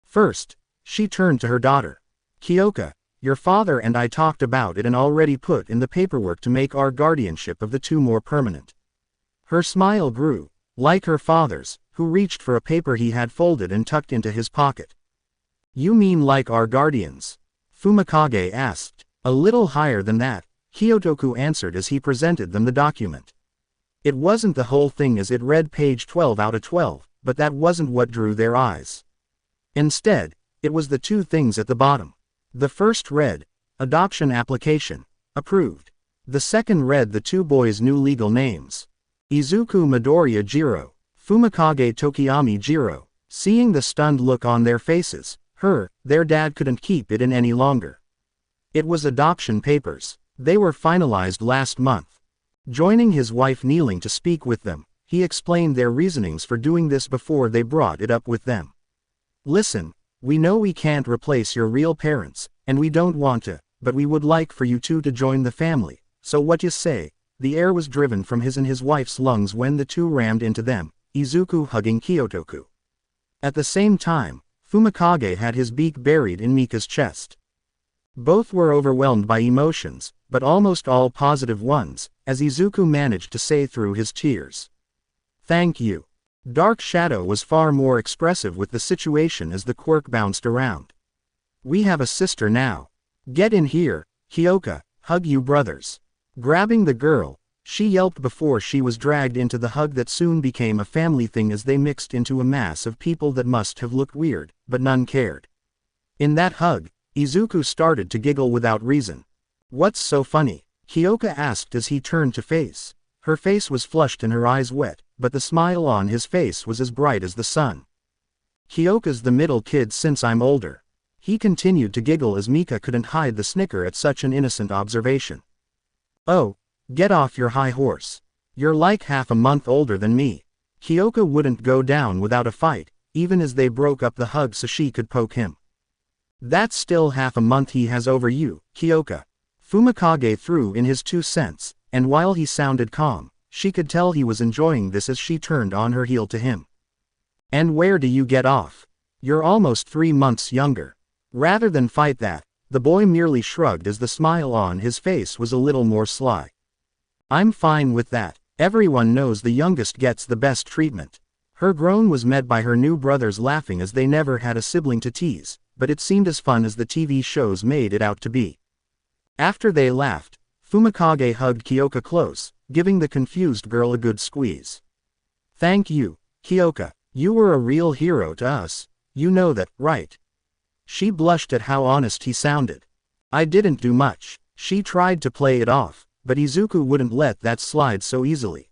Speaker 1: First, she turned to her daughter. Kyoka, your father and I talked about it and already put in the paperwork to make our guardianship of the two more permanent. Her smile grew, like her father's, who reached for a paper he had folded and tucked into his pocket. You mean like our guardians? Fumikage asked. A little higher than that, Kyotoku answered as he presented them the document. It wasn't the whole thing as it read page 12 out of 12, but that wasn't what drew their eyes. Instead, it was the two things at the bottom. The first read, Adoption Application, Approved. The second read the two boys' new legal names. Izuku Midoriya Jiro, Fumikage Tokiyami Jiro. Seeing the stunned look on their faces, their dad couldn't keep it in any longer. It was adoption papers. They were finalized last month. Joining his wife kneeling to speak with them, he explained their reasonings for doing this before they brought it up with them. Listen, we know we can't replace your real parents, and we don't want to, but we would like for you two to join the family, so what you say? The air was driven from his and his wife's lungs when the two rammed into them, Izuku hugging Kyotoku. At the same time, Fumikage had his beak buried in Mika's chest. Both were overwhelmed by emotions, but almost all positive ones, as Izuku managed to say through his tears. Thank you. Dark Shadow was far more expressive with the situation as the quirk bounced around. We have a sister now. Get in here, Kyoka, hug you brothers. Grabbing the girl, she yelped before she was dragged into the hug that soon became a family thing as they mixed into a mass of people that must have looked weird, but none cared. In that hug, Izuku started to giggle without reason. What's so funny? Kyoka asked as he turned to face. Her face was flushed and her eyes wet, but the smile on his face was as bright as the sun. Kyoka's the middle kid since I'm older. He continued to giggle as Mika couldn't hide the snicker at such an innocent observation. Oh, get off your high horse. You're like half a month older than me. Kyoka wouldn't go down without a fight, even as they broke up the hug so she could poke him. That's still half a month he has over you, Kyoka. Fumikage threw in his 2 cents, and while he sounded calm, she could tell he was enjoying this as she turned on her heel to him. And where do you get off? You're almost 3 months younger. Rather than fight that, the boy merely shrugged as the smile on his face was a little more sly. I'm fine with that. Everyone knows the youngest gets the best treatment. Her groan was met by her new brothers laughing as they never had a sibling to tease, but it seemed as fun as the TV shows made it out to be. After they laughed, Fumikage hugged Kyoka close, giving the confused girl a good squeeze. "Thank you, Kyoka. You were a real hero to us. You know that, right?" She blushed at how honest he sounded. "I didn't do much." She tried to play it off, but Izuku wouldn't let that slide so easily.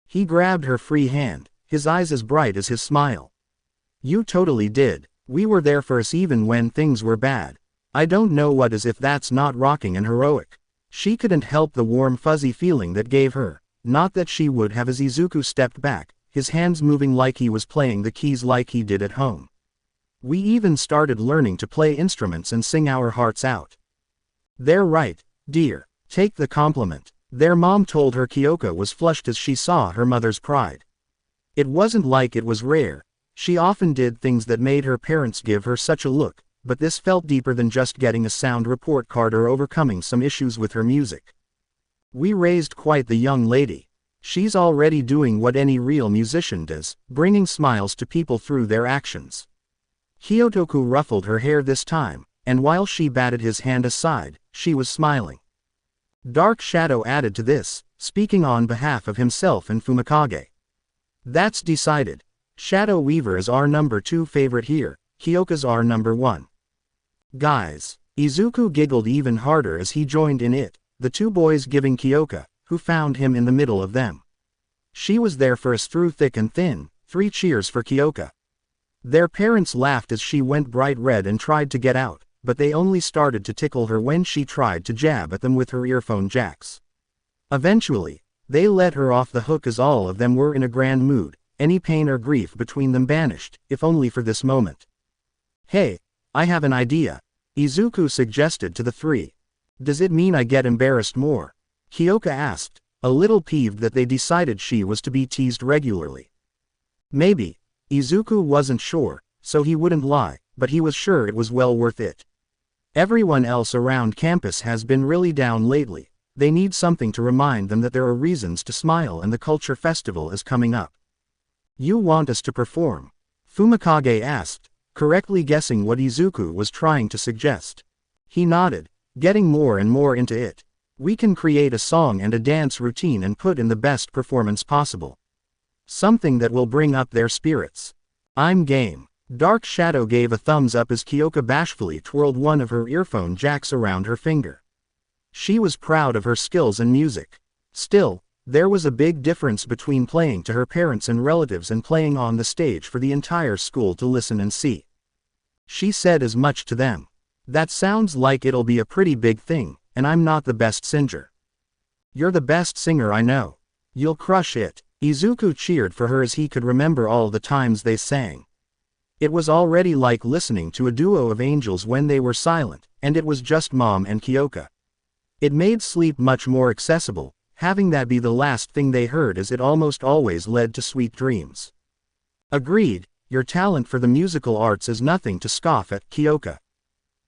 Speaker 1: He grabbed her free hand, his eyes as bright as his smile. "You totally did. We were there for us even when things were bad. I don't know what is if that's not rocking and heroic." She couldn't help the warm fuzzy feeling that gave her, not that she would have as Izuku stepped back, his hands moving like he was playing the keys like he did at home. "We even started learning to play instruments and sing our hearts out." "They're right, dear. Take the compliment." Their mom told her Kyoka was flushed as she saw her mother's pride. It wasn't like it was rare. She often did things that made her parents give her such a look, but this felt deeper than just getting a sound report card or overcoming some issues with her music. "We raised quite the young lady. She's already doing what any real musician does, bringing smiles to people through their actions." Kyotoku ruffled her hair this time, and while she batted his hand aside, she was smiling. Dark Shadow added to this, speaking on behalf of himself and Fumikage. "That's decided. Shadow Weaver is our number 2 favorite here, Kyoka's our number 1. Guys." Izuku giggled even harder as he joined in it, the two boys giving Kyoka, who found him in the middle of them. "She was there for us through thick and thin." 3 cheers for Kyoka. Their parents laughed as she went bright red and tried to get out, but they only started to tickle her when she tried to jab at them with her earphone jacks. Eventually, they let her off the hook as all of them were in a grand mood, any pain or grief between them banished, if only for this moment. "Hey, I have an idea," Izuku suggested to the 3. "Does it mean I get embarrassed more?" Kyoka asked, a little peeved that they decided she was to be teased regularly. Maybe. Izuku wasn't sure, so he wouldn't lie, but he was sure it was well worth it. Everyone else around campus has been really down lately. They need something to remind them that there are reasons to smile and the culture festival is coming up. "You want us to perform?" Fumikage asked, correctly guessing what Izuku was trying to suggest. He nodded, getting more and more into it. "We can create a song and a dance routine and put in the best performance possible. Something that will bring up their spirits." "I'm game." Dark Shadow gave a thumbs up as Kyoka bashfully twirled one of her earphone jacks around her finger. She was proud of her skills in music. Still, there was a big difference between playing to her parents and relatives and playing on the stage for the entire school to listen and see. She said as much to them. "That sounds like it'll be a pretty big thing, and I'm not the best singer." "You're the best singer I know. You'll crush it." Izuku cheered for her as he could remember all the times they sang. It was already like listening to a duo of angels when they were silent, and it was just Mom and Kyoka. It made sleep much more accessible, having that be the last thing they heard, as it almost always led to sweet dreams. "Agreed, your talent for the musical arts is nothing to scoff at, Kyoka.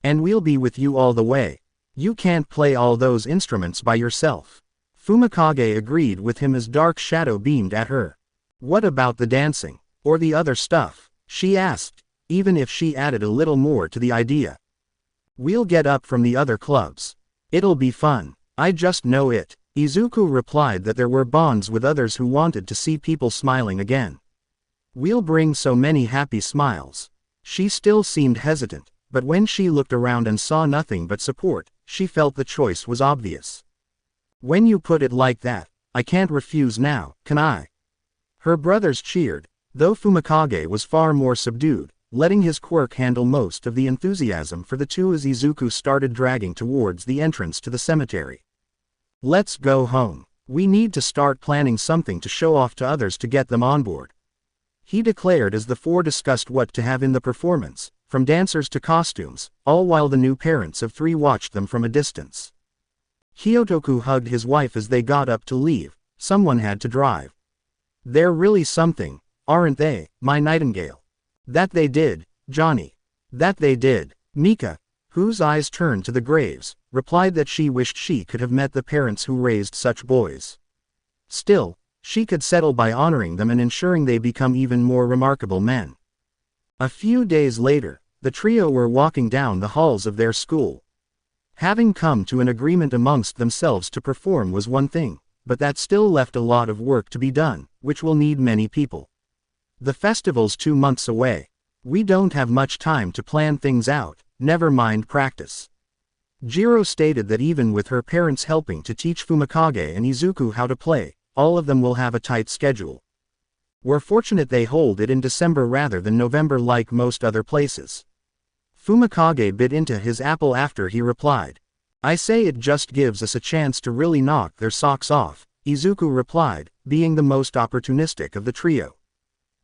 Speaker 1: And we'll be with you all the way. You can't play all those instruments by yourself." Fumikage agreed with him as Dark Shadow beamed at her. "What about the dancing? Or the other stuff?" she asked, even if she added a little more to the idea. "We'll get up from the other clubs. It'll be fun. I just know it." Izuku replied that there were bonds with others who wanted to see people smiling again. "We'll bring so many happy smiles." She still seemed hesitant, but when she looked around and saw nothing but support, she felt the choice was obvious. "When you put it like that, I can't refuse now, can I?" Her brothers cheered, though Fumikage was far more subdued, letting his quirk handle most of the enthusiasm for the two as Izuku started dragging towards the entrance to the cemetery. "Let's go home. We need to start planning something to show off to others to get them on board," he declared as the 4 discussed what to have in the performance, from dancers to costumes, all while the new parents of 3 watched them from a distance. Kyotoku hugged his wife as they got up to leave. Someone had to drive. "They're really something, aren't they, my nightingale?" "That they did, Johnny. That they did." Mika, whose eyes turned to the graves, replied that she wished she could have met the parents who raised such boys. Still, she could settle by honoring them and ensuring they become even more remarkable men. A few days later, the trio were walking down the halls of their school. Having come to an agreement amongst themselves to perform was one thing, but that still left a lot of work to be done, which will need many people. The festival's 2 months away. We don't have much time to plan things out, never mind practice. Jiro stated that even with her parents helping to teach Fumikage and Izuku how to play, all of them will have a tight schedule. We're fortunate they hold it in December rather than November like most other places. Fumikage bit into his apple after he replied. I say it just gives us a chance to really knock their socks off, Izuku replied, being the most opportunistic of the trio.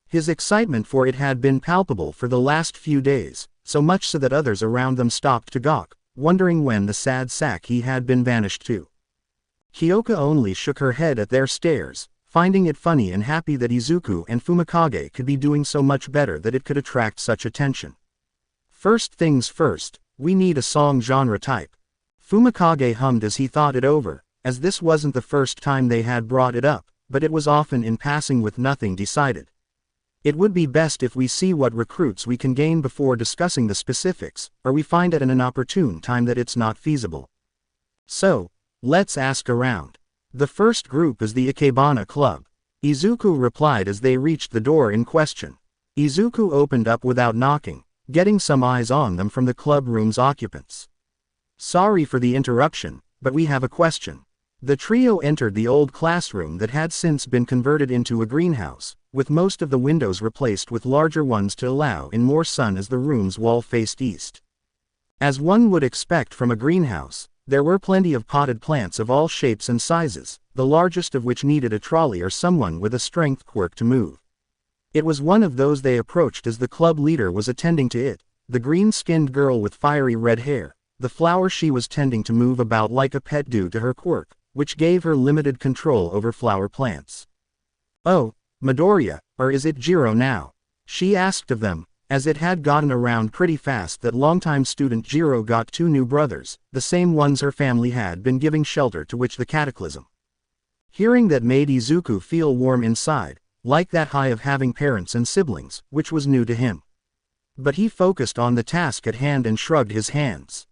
Speaker 1: His excitement for it had been palpable for the last few days, so much so that others around them stopped to gawk, wondering when the sad sack he had been vanished to. Kyoka only shook her head at their stares, finding it funny and happy that Izuku and Fumikage could be doing so much better that it could attract such attention. First things first, we need a song genre type. Fumikage hummed as he thought it over, as this wasn't the first time they had brought it up, but it was often in passing with nothing decided. It would be best if we see what recruits we can gain before discussing the specifics, or we find at an inopportune time that it's not feasible. So, let's ask around. The first group is the Ikebana Club. Izuku replied as they reached the door in question. Izuku opened up without knocking, getting some eyes on them from the club room's occupants. Sorry for the interruption, but we have a question. The trio entered the old classroom that had since been converted into a greenhouse, with most of the windows replaced with larger ones to allow in more sun as the room's wall faced east. As one would expect from a greenhouse, there were plenty of potted plants of all shapes and sizes, the largest of which needed a trolley or someone with a strength quirk to move. It was one of those they approached as the club leader was attending to it, the green-skinned girl with fiery red hair, the flower she was tending to move about like a pet due to her quirk, which gave her limited control over flower plants. Oh, Midoriya, or is it Jiro now? She asked of them, as it had gotten around pretty fast that longtime student Jiro got 2 new brothers, the same ones her family had been giving shelter to which the cataclysm. Hearing that made Izuku feel warm inside, like that high of having parents and siblings, which was new to him. But he focused on the task at hand and shrugged his hands.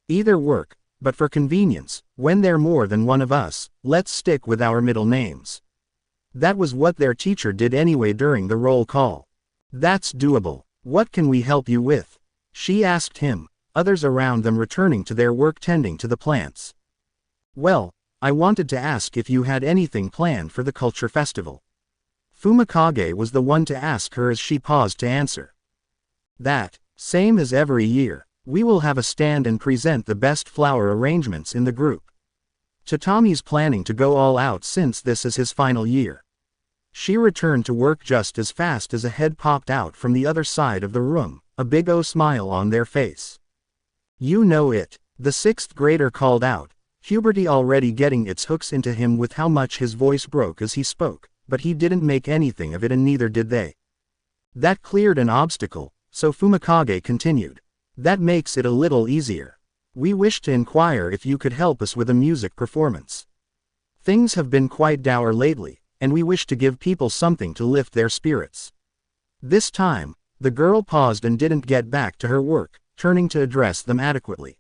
Speaker 1: Either work, but for convenience, when they're more than one of us, let's stick with our middle names. That was what their teacher did anyway during the roll call. That's doable. What can we help you with? She asked him, others around them returning to their work tending to the plants. Well, I wanted to ask if you had anything planned for the culture festival. Fumikage was the one to ask her as she paused to answer. That, same as every year, we will have a stand and present the best flower arrangements in the group. Tatami's planning to go all out since this is his final year. She returned to work just as fast as a head popped out from the other side of the room, a big O smile on their face. You know it, the 6th grader called out, puberty already getting its hooks into him with how much his voice broke as he spoke, but he didn't make anything of it and neither did they. That cleared an obstacle, so Fumikage continued. That makes it a little easier. We wish to inquire if you could help us with a music performance. Things have been quite dour lately, and we wish to give people something to lift their spirits. This time, the girl paused and didn't get back to her work, turning to address them adequately.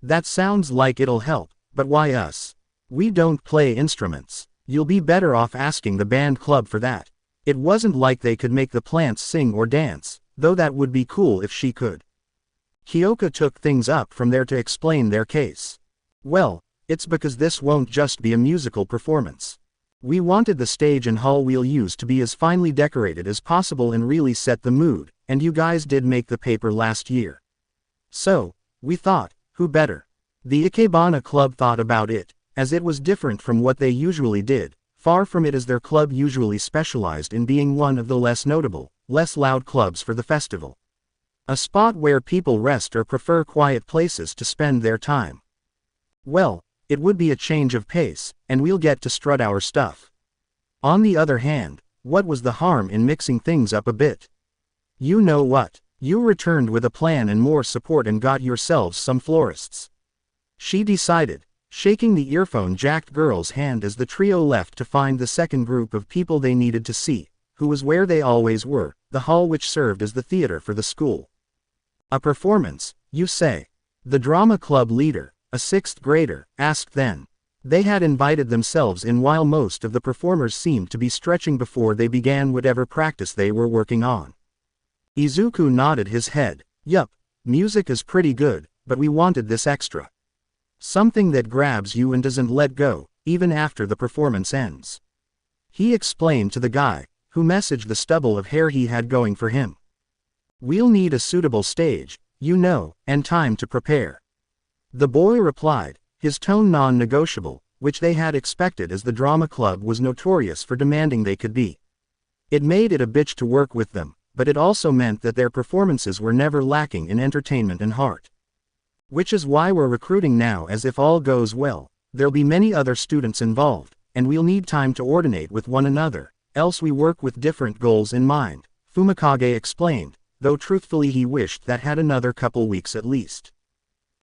Speaker 1: That sounds like it'll help, but why us? We don't play instruments. You'll be better off asking the band club for that. It wasn't like they could make the plants sing or dance, though that would be cool if she could. Kyoka took things up from there to explain their case. Well, it's because this won't just be a musical performance. We wanted the stage and hall we'll use to be as finely decorated as possible and really set the mood, and you guys did make the paper last year. So, we thought, who better? The Ikebana Club thought about it, as it was different from what they usually did, far from it as their club usually specialized in being one of the less notable, less loud clubs for the festival. A spot where people rest or prefer quiet places to spend their time. Well, it would be a change of pace, and we'll get to strut our stuff. On the other hand, what was the harm in mixing things up a bit? You know what? You returned with a plan and more support and got yourselves some florists. She decided, shaking the earphone-jacked girl's hand as the trio left to find the second group of people they needed to see, who was where they always were, the hall which served as the theater for the school. A performance, you say? The drama club leader, a sixth grader, asked then. They had invited themselves in while most of the performers seemed to be stretching before they began whatever practice they were working on. Izuku nodded his head. Yup, music is pretty good, but we wanted this extra. Something that grabs you and doesn't let go, even after the performance ends. He explained to the guy, who messaged the stubble of hair he had going for him. We'll need a suitable stage, you know, and time to prepare. The boy replied, his tone non-negotiable, which they had expected as the drama club was notorious for demanding they could be. It made it a bitch to work with them, but it also meant that their performances were never lacking in entertainment and heart. Which is why we're recruiting now, as if all goes well, there'll be many other students involved, and we'll need time to coordinate with one another, else we work with different goals in mind, Fumikage explained, though truthfully he wished that had another couple weeks at least.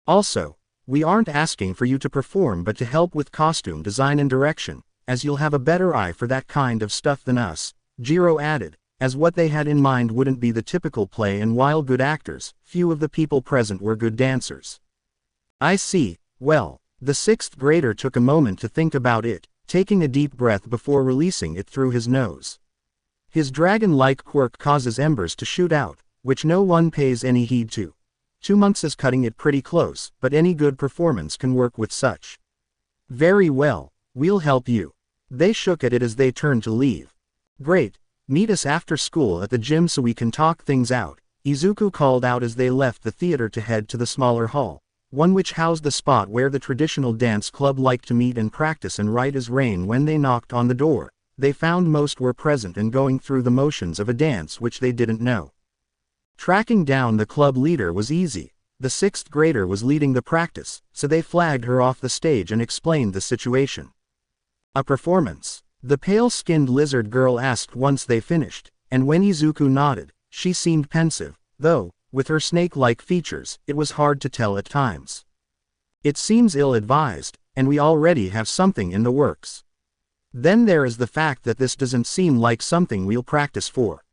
Speaker 1: Also, we aren't asking for you to perform but to help with costume design and direction, as you'll have a better eye for that kind of stuff than us, Jiro added, as what they had in mind wouldn't be the typical play, and while good actors, few of the people present were good dancers. I see. Well, the sixth grader took a moment to think about it, taking a deep breath before releasing it through his nose. His dragon-like quirk causes embers to shoot out, which no one pays any heed to. 2 months is cutting it pretty close, but any good performance can work with such. Very well, we'll help you. They shook at it as they turned to leave. Great, meet us after school at the gym so we can talk things out, Izuku called out as they left the theater to head to the smaller hall, one which housed the spot where the traditional dance club liked to meet and practice. And right as rain when they knocked on the door, they found most were present and going through the motions of a dance which they didn't know. Tracking down the club leader was easy. The sixth grader was leading the practice, so they flagged her off the stage and explained the situation. A performance? The pale-skinned lizard girl asked once they finished, and when Izuku nodded, she seemed pensive, though, with her snake-like features, it was hard to tell at times. It seems ill-advised, and we already have something in the works. Then there is the fact that this doesn't seem like something we'll practice for.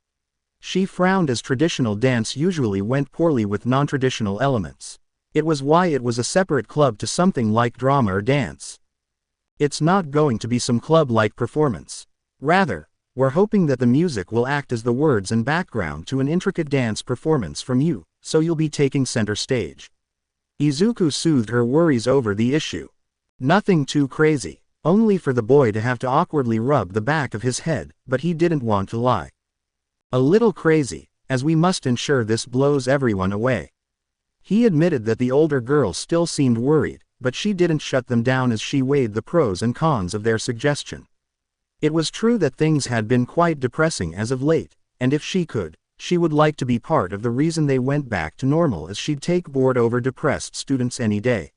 Speaker 1: She frowned as traditional dance usually went poorly with non-traditional elements. It was why it was a separate club to something like drama or dance. It's not going to be some club-like performance. Rather, we're hoping that the music will act as the words and background to an intricate dance performance from you, so you'll be taking center stage. Izuku soothed her worries over the issue. Nothing too crazy, only for the boy to have to awkwardly rub the back of his head, but he didn't want to lie. A little crazy, as we must ensure this blows everyone away. He admitted that the older girl still seemed worried, but she didn't shut them down as she weighed the pros and cons of their suggestion. It was true that things had been quite depressing as of late, and if she could, she would like to be part of the reason they went back to normal, as she'd take bored over depressed students any day.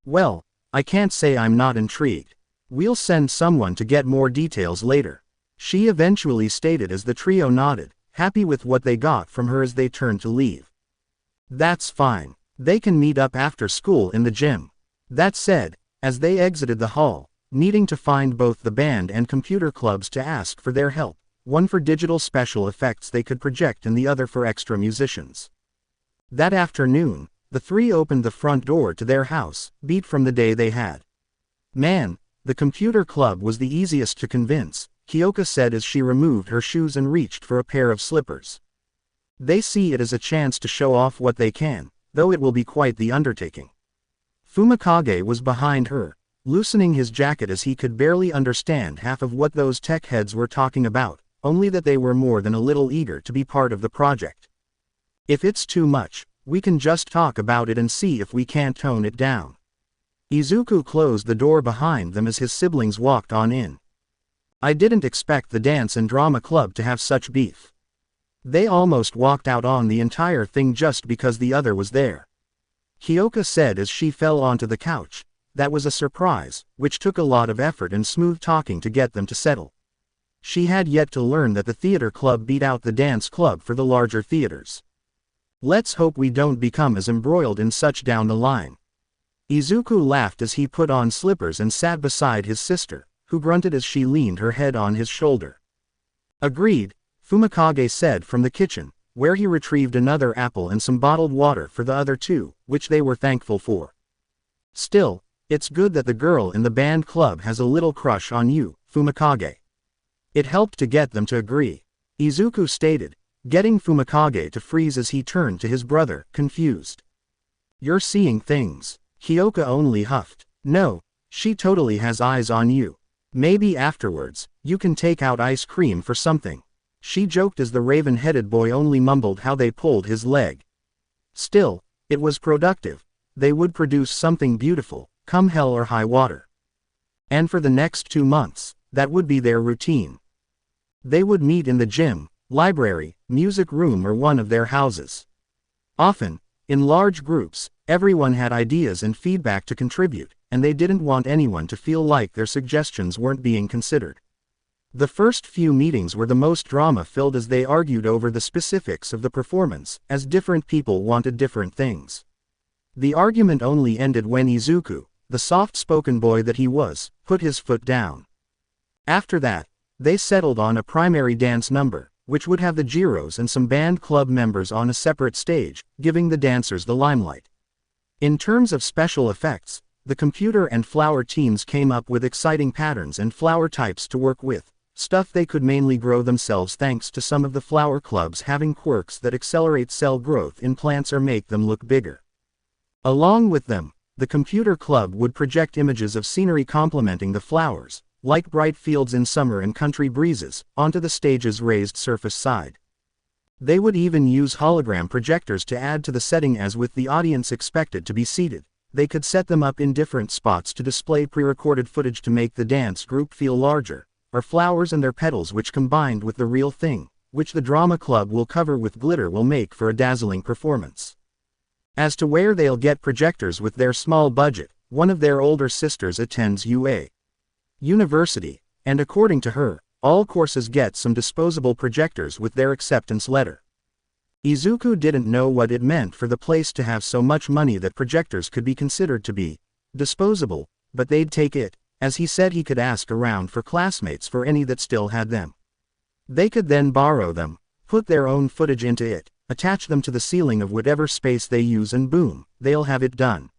Speaker 1: Well, I can't say I'm not intrigued. We'll send someone to get more details later, she eventually stated as the trio nodded, happy with what they got from her as they turned to leave. That's fine. They can meet up after school in the gym. That said, as they exited the hall, needing to find both the band and computer clubs to ask for their help, one for digital special effects they could project and the other for extra musicians. That afternoon, the three opened the front door to their house, beat from the day they had. Man, the computer club was the easiest to convince, Kyoka said as she removed her shoes and reached for a pair of slippers. They see it as a chance to show off what they can, though it will be quite the undertaking. Fumikage was behind her, loosening his jacket as he could barely understand half of what those tech heads were talking about, only that they were more than a little eager to be part of the project. If it's too much, we can just talk about it and see if we can't tone it down. Izuku closed the door behind them as his siblings walked on in. I didn't expect the dance and drama club to have such beef. They almost walked out on the entire thing just because the other was there. Kyoka said as she fell onto the couch. That was a surprise, which took a lot of effort and smooth talking to get them to settle. She had yet to learn that the theater club beat out the dance club for the larger theaters. Let's hope we don't become as embroiled in such down the line. Izuku laughed as he put on slippers and sat beside his sister, who grunted as she leaned her head on his shoulder. Agreed, Fumikage said from the kitchen, where he retrieved another apple and some bottled water for the other two, which they were thankful for. Still, it's good that the girl in the band club has a little crush on you, Fumikage. It helped to get them to agree. Izuku stated, getting Fumikage to freeze as he turned to his brother, confused. You're seeing things. Kyoka only huffed. No, she totally has eyes on you. Maybe afterwards, you can take out ice cream for something. She joked as the raven-headed boy only mumbled how they pulled his leg. Still, it was productive. They would produce something beautiful, come hell or high water. And for the next 2 months, that would be their routine. They would meet in the gym, library, music room or one of their houses. Often, in large groups, everyone had ideas and feedback to contribute, and they didn't want anyone to feel like their suggestions weren't being considered. The first few meetings were the most drama-filled as they argued over the specifics of the performance, as different people wanted different things. The argument only ended when Izuku, the soft-spoken boy that he was, put his foot down. After that, they settled on a primary dance number, which would have the Jiros and some band club members on a separate stage, giving the dancers the limelight. In terms of special effects, the computer and flower teams came up with exciting patterns and flower types to work with, stuff they could mainly grow themselves thanks to some of the flower clubs having quirks that accelerate cell growth in plants or make them look bigger. Along with them, the computer club would project images of scenery complementing the flowers, like bright fields in summer and country breezes, onto the stage's raised surface side. They would even use hologram projectors to add to the setting as with the audience expected to be seated. They could set them up in different spots to display pre-recorded footage to make the dance group feel larger, or flowers and their petals which combined with the real thing, which the drama club will cover with glitter will make for a dazzling performance. As to where they'll get projectors with their small budget, one of their older sisters attends UA University, and according to her, all courses get some disposable projectors with their acceptance letter. Izuku didn't know what it meant for the place to have so much money that projectors could be considered to be disposable, but they'd take it, as he said he could ask around for classmates for any that still had them. They could then borrow them, put their own footage into it, attach them to the ceiling of whatever space they use and boom, they'll have it done.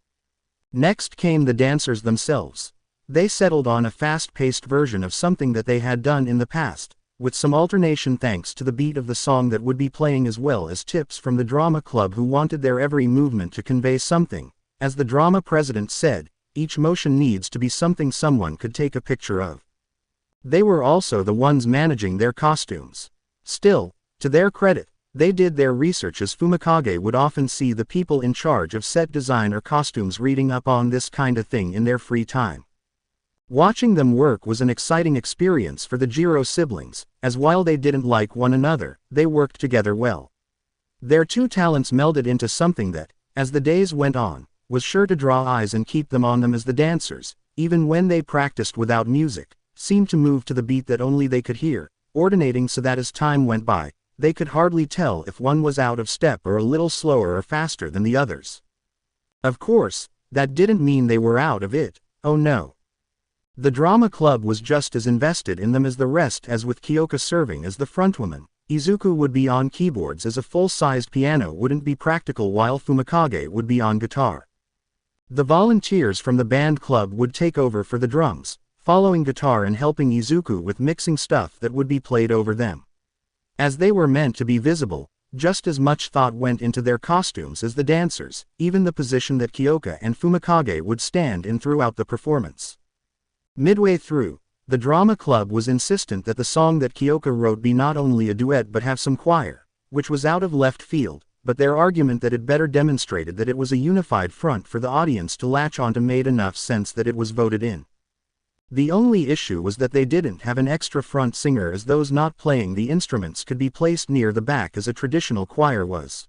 Speaker 1: Next came the dancers themselves. They settled on a fast-paced version of something that they had done in the past, with some alternation thanks to the beat of the song that would be playing as well as tips from the drama club who wanted their every movement to convey something. As the drama president said, each motion needs to be something someone could take a picture of. They were also the ones managing their costumes. Still, to their credit, they did their research as Fumikage would often see the people in charge of set design or costumes reading up on this kind of thing in their free time. Watching them work was an exciting experience for the Jiro siblings, as while they didn't like one another, they worked together well. Their two talents melded into something that, as the days went on, was sure to draw eyes and keep them on them as the dancers, even when they practiced without music, seemed to move to the beat that only they could hear, ordinating so that as time went by, they could hardly tell if one was out of step or a little slower or faster than the others. Of course, that didn't mean they were out of it, oh no. The drama club was just as invested in them as the rest, as with Kyoka serving as the frontwoman. Izuku would be on keyboards as a full-sized piano wouldn't be practical while Fumikage would be on guitar. The volunteers from the band club would take over for the drums, following guitar and helping Izuku with mixing stuff that would be played over them. As they were meant to be visible, just as much thought went into their costumes as the dancers, even the position that Kyoka and Fumikage would stand in throughout the performance. Midway through, the drama club was insistent that the song that Kyoka wrote be not only a duet but have some choir, which was out of left field, but their argument that it better demonstrated that it was a unified front for the audience to latch onto made enough sense that it was voted in. The only issue was that they didn't have an extra front singer, as those not playing the instruments could be placed near the back as a traditional choir was.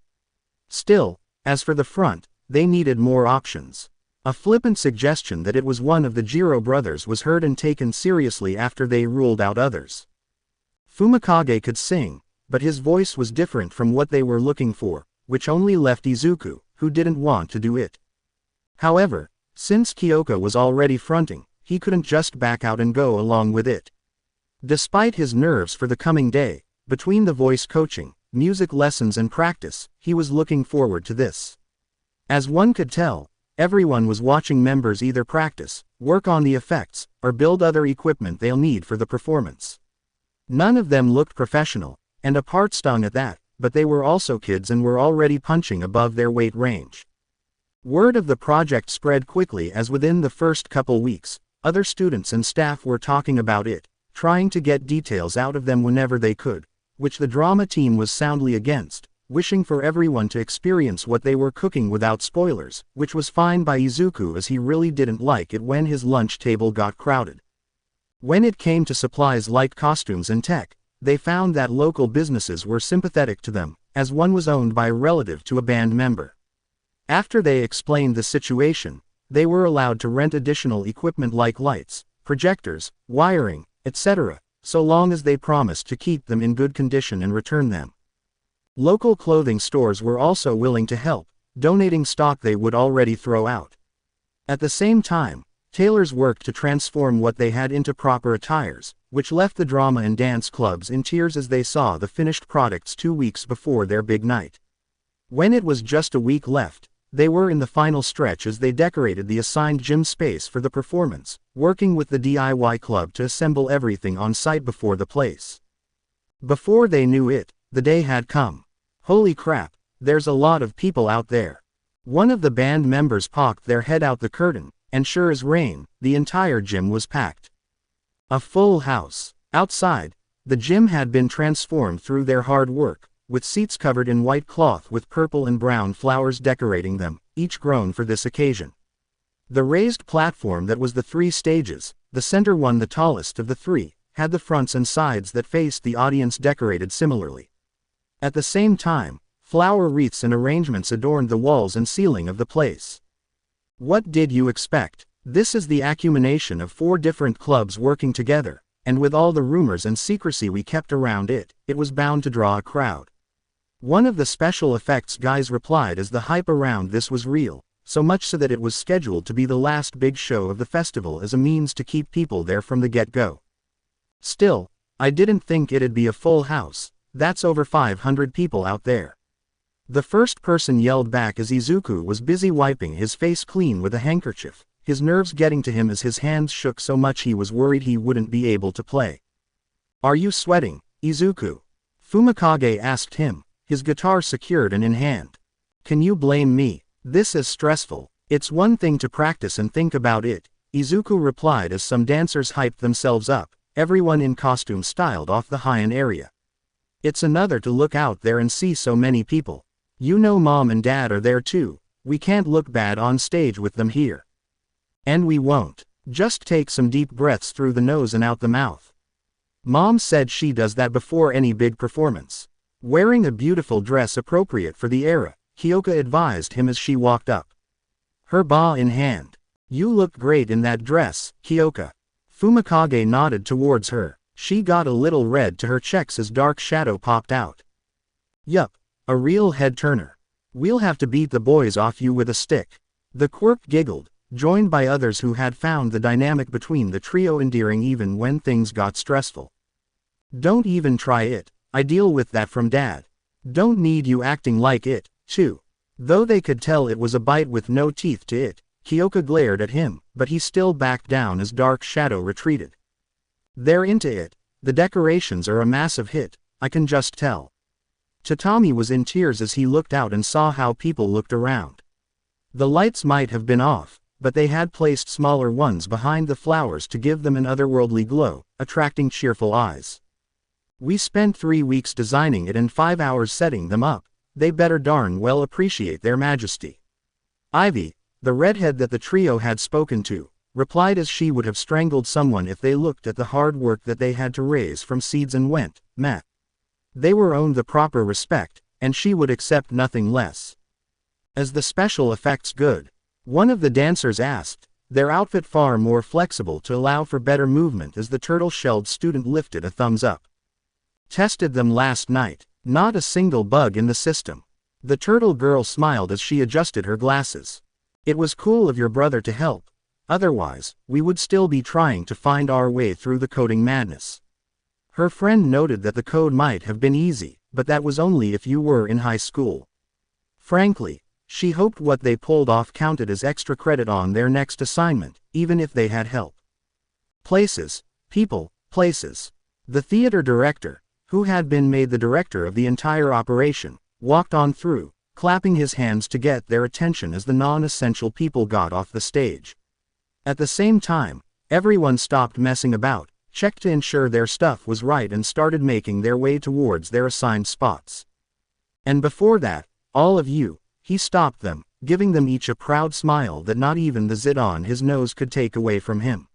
Speaker 1: Still, as for the front, they needed more options. A flippant suggestion that it was one of the Jiro brothers was heard and taken seriously after they ruled out others. Fumikage could sing, but his voice was different from what they were looking for, which only left Izuku, who didn't want to do it. However, since Kyoka was already fronting, he couldn't just back out and go along with it. Despite his nerves for the coming day, between the voice coaching, music lessons and practice, he was looking forward to this. As one could tell, everyone was watching members either practice, work on the effects, or build other equipment they'll need for the performance. None of them looked professional, and a part stung at that, but they were also kids and were already punching above their weight range. Word of the project spread quickly as within the first couple weeks, other students and staff were talking about it, trying to get details out of them whenever they could, which the drama team was soundly against, wishing for everyone to experience what they were cooking without spoilers, which was fine by Izuku as he really didn't like it when his lunch table got crowded. When it came to supplies like costumes and tech, they found that local businesses were sympathetic to them, as one was owned by a relative to a band member. After they explained the situation, they were allowed to rent additional equipment like lights, projectors, wiring, etc., so long as they promised to keep them in good condition and return them. Local clothing stores were also willing to help, donating stock they would already throw out. At the same time, tailors worked to transform what they had into proper attires, which left the drama and dance clubs in tears as they saw the finished products 2 weeks before their big night. When it was just a week left, they were in the final stretch as they decorated the assigned gym space for the performance, working with the DIY club to assemble everything on site before the place. Before they knew it, the day had come. Holy crap, there's a lot of people out there. One of the band members poked their head out the curtain, and sure as rain, the entire gym was packed. A full house. Outside, the gym had been transformed through their hard work, with seats covered in white cloth with purple and brown flowers decorating them, each grown for this occasion. The raised platform that was the 3 stages, the center one the tallest of the 3, had the fronts and sides that faced the audience decorated similarly. At the same time, flower wreaths and arrangements adorned the walls and ceiling of the place. What did you expect? This is the accumulation of 4 different clubs working together, and with all the rumors and secrecy we kept around it, it was bound to draw a crowd. One of the special effects guys replied as the hype around this was real, so much so that it was scheduled to be the last big show of the festival as a means to keep people there from the get-go. Still, I didn't think it'd be a full house. That's over 500 people out there. The first person yelled back as Izuku was busy wiping his face clean with a handkerchief, his nerves getting to him as his hands shook so much he was worried he wouldn't be able to play. Are you sweating, Izuku? Fumikage asked him, his guitar secured and in hand. Can you blame me? This is stressful. It's one thing to practice and think about it, Izuku replied as some dancers hyped themselves up, everyone in costume styled off the high-end area. It's another to look out there and see so many people. You know mom and dad are there too, we can't look bad on stage with them here. And we won't. Just take some deep breaths through the nose and out the mouth. Mom said she does that before any big performance. Wearing a beautiful dress appropriate for the era, Kyoka advised him as she walked up. Her ba in hand. You look great in that dress, Kyoka. Fumikage nodded towards her. She got a little red to her cheeks as dark shadow popped out. Yup, a real head-turner. We'll have to beat the boys off you with a stick. The quirk giggled, joined by others who had found the dynamic between the trio endearing even when things got stressful. Don't even try it, I deal with that from dad. Don't need you acting like it, too. Though they could tell it was a bite with no teeth to it, Kyoka glared at him, but he still backed down as dark shadow retreated. They're into it. The decorations are a massive hit, I can just tell. Tatami was in tears as he looked out and saw how people looked around. The lights might have been off, but they had placed smaller ones behind the flowers to give them an otherworldly glow, attracting cheerful eyes. We spent 3 weeks designing it and 5 hours setting them up, they better darn well appreciate their majesty. Ivy, the redhead that the trio had spoken to, replied as she would have strangled someone if they looked at the hard work that they had to raise from seeds and went, meh. They were owned the proper respect, and she would accept nothing less. Is the special effects good? One of the dancers asked, their outfit far more flexible to allow for better movement as the turtle-shelled student lifted a thumbs up. Tested them last night, not a single bug in the system. The turtle girl smiled as she adjusted her glasses. It was cool of your brother to help. Otherwise, we would still be trying to find our way through the coding madness. Her friend noted that the code might have been easy, but that was only if you were in high school. Frankly, she hoped what they pulled off counted as extra credit on their next assignment, even if they had help. Places, people, places. The theater director, who had been made the director of the entire operation, walked on through, clapping his hands to get their attention as the non-essential people got off the stage. At the same time, everyone stopped messing about, checked to ensure their stuff was right and started making their way towards their assigned spots. And before that, all of you, he stopped them, giving them each a proud smile that not even the zit on his nose could take away from him.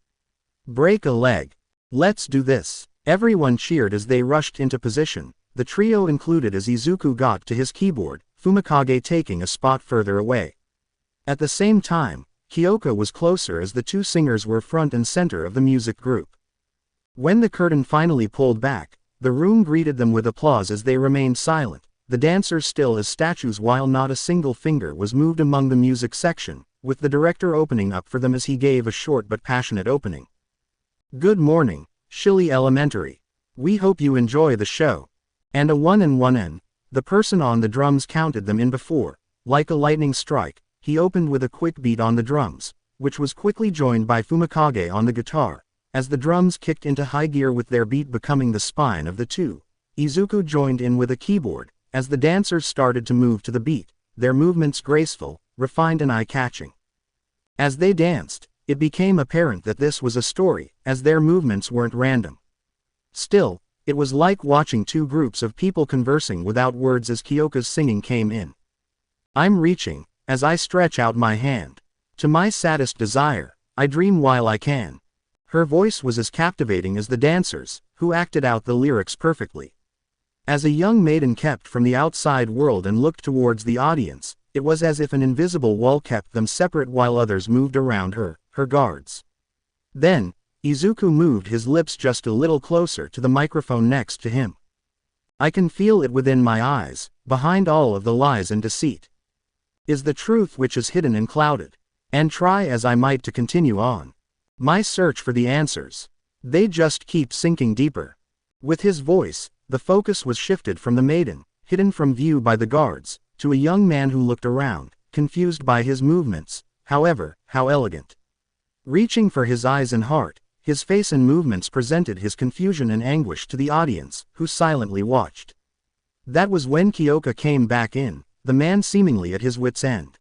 Speaker 1: Break a leg. Let's do this. Everyone cheered as they rushed into position, the trio included as Izuku got to his keyboard, Fumikage taking a spot further away. At the same time, Kyoka was closer as the two singers were front and center of the music group. When the curtain finally pulled back, the room greeted them with applause as they remained silent, the dancers still as statues while not a single finger was moved among the music section, with the director opening up for them as he gave a short but passionate opening. Good morning, Shilly Elementary. We hope you enjoy the show. And a 1 and 1 N, the person on the drums counted them in before, like a lightning strike, he opened with a quick beat on the drums, which was quickly joined by Fumikage on the guitar, as the drums kicked into high gear with their beat becoming the spine of the two. Izuku joined in with a keyboard, as the dancers started to move to the beat, their movements graceful, refined and eye-catching. As they danced, it became apparent that this was a story, as their movements weren't random. Still, it was like watching two groups of people conversing without words as Kyoka's singing came in. I'm reaching, as I stretch out my hand. To my saddest desire, I dream while I can. Her voice was as captivating as the dancers, who acted out the lyrics perfectly. As a young maiden kept from the outside world and looked towards the audience, it was as if an invisible wall kept them separate while others moved around her, her guards. Then, Izuku moved his lips just a little closer to the microphone next to him. I can feel it within my eyes, behind all of the lies and deceit. Is the truth which is hidden and clouded. And try as I might to continue on my search for the answers, they just keep sinking deeper. With his voice, the focus was shifted from the maiden, hidden from view by the guards, to a young man who looked around, confused by his movements, however, how elegant. Reaching for his eyes and heart, his face and movements presented his confusion and anguish to the audience, who silently watched. That was when Kyoka came back in, the man seemingly at his wit's end.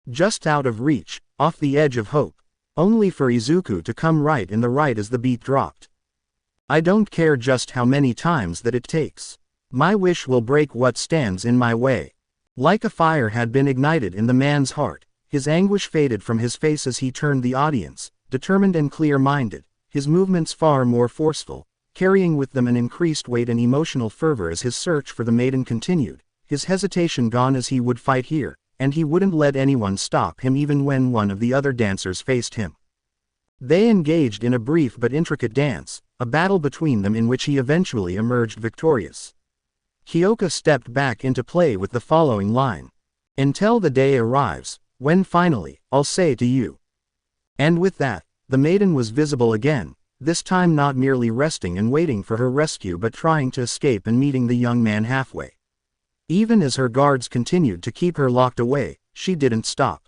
Speaker 1: Just out of reach, off the edge of hope, only for Izuku to come right in the right as the beat dropped. I don't care just how many times that it takes. My wish will break what stands in my way. Like a fire had been ignited in the man's heart, his anguish faded from his face as he turned the audience, determined and clear-minded, his movements far more forceful, carrying with them an increased weight and emotional fervor as his search for the maiden continued, his hesitation gone as he would fight here, and he wouldn't let anyone stop him even when one of the other dancers faced him. They engaged in a brief but intricate dance, a battle between them in which he eventually emerged victorious. Kyoka stepped back into play with the following line. Until the day arrives, when finally, I'll say to you. And with that, the maiden was visible again, this time not merely resting and waiting for her rescue but trying to escape and meeting the young man halfway. Even as her guards continued to keep her locked away, she didn't stop.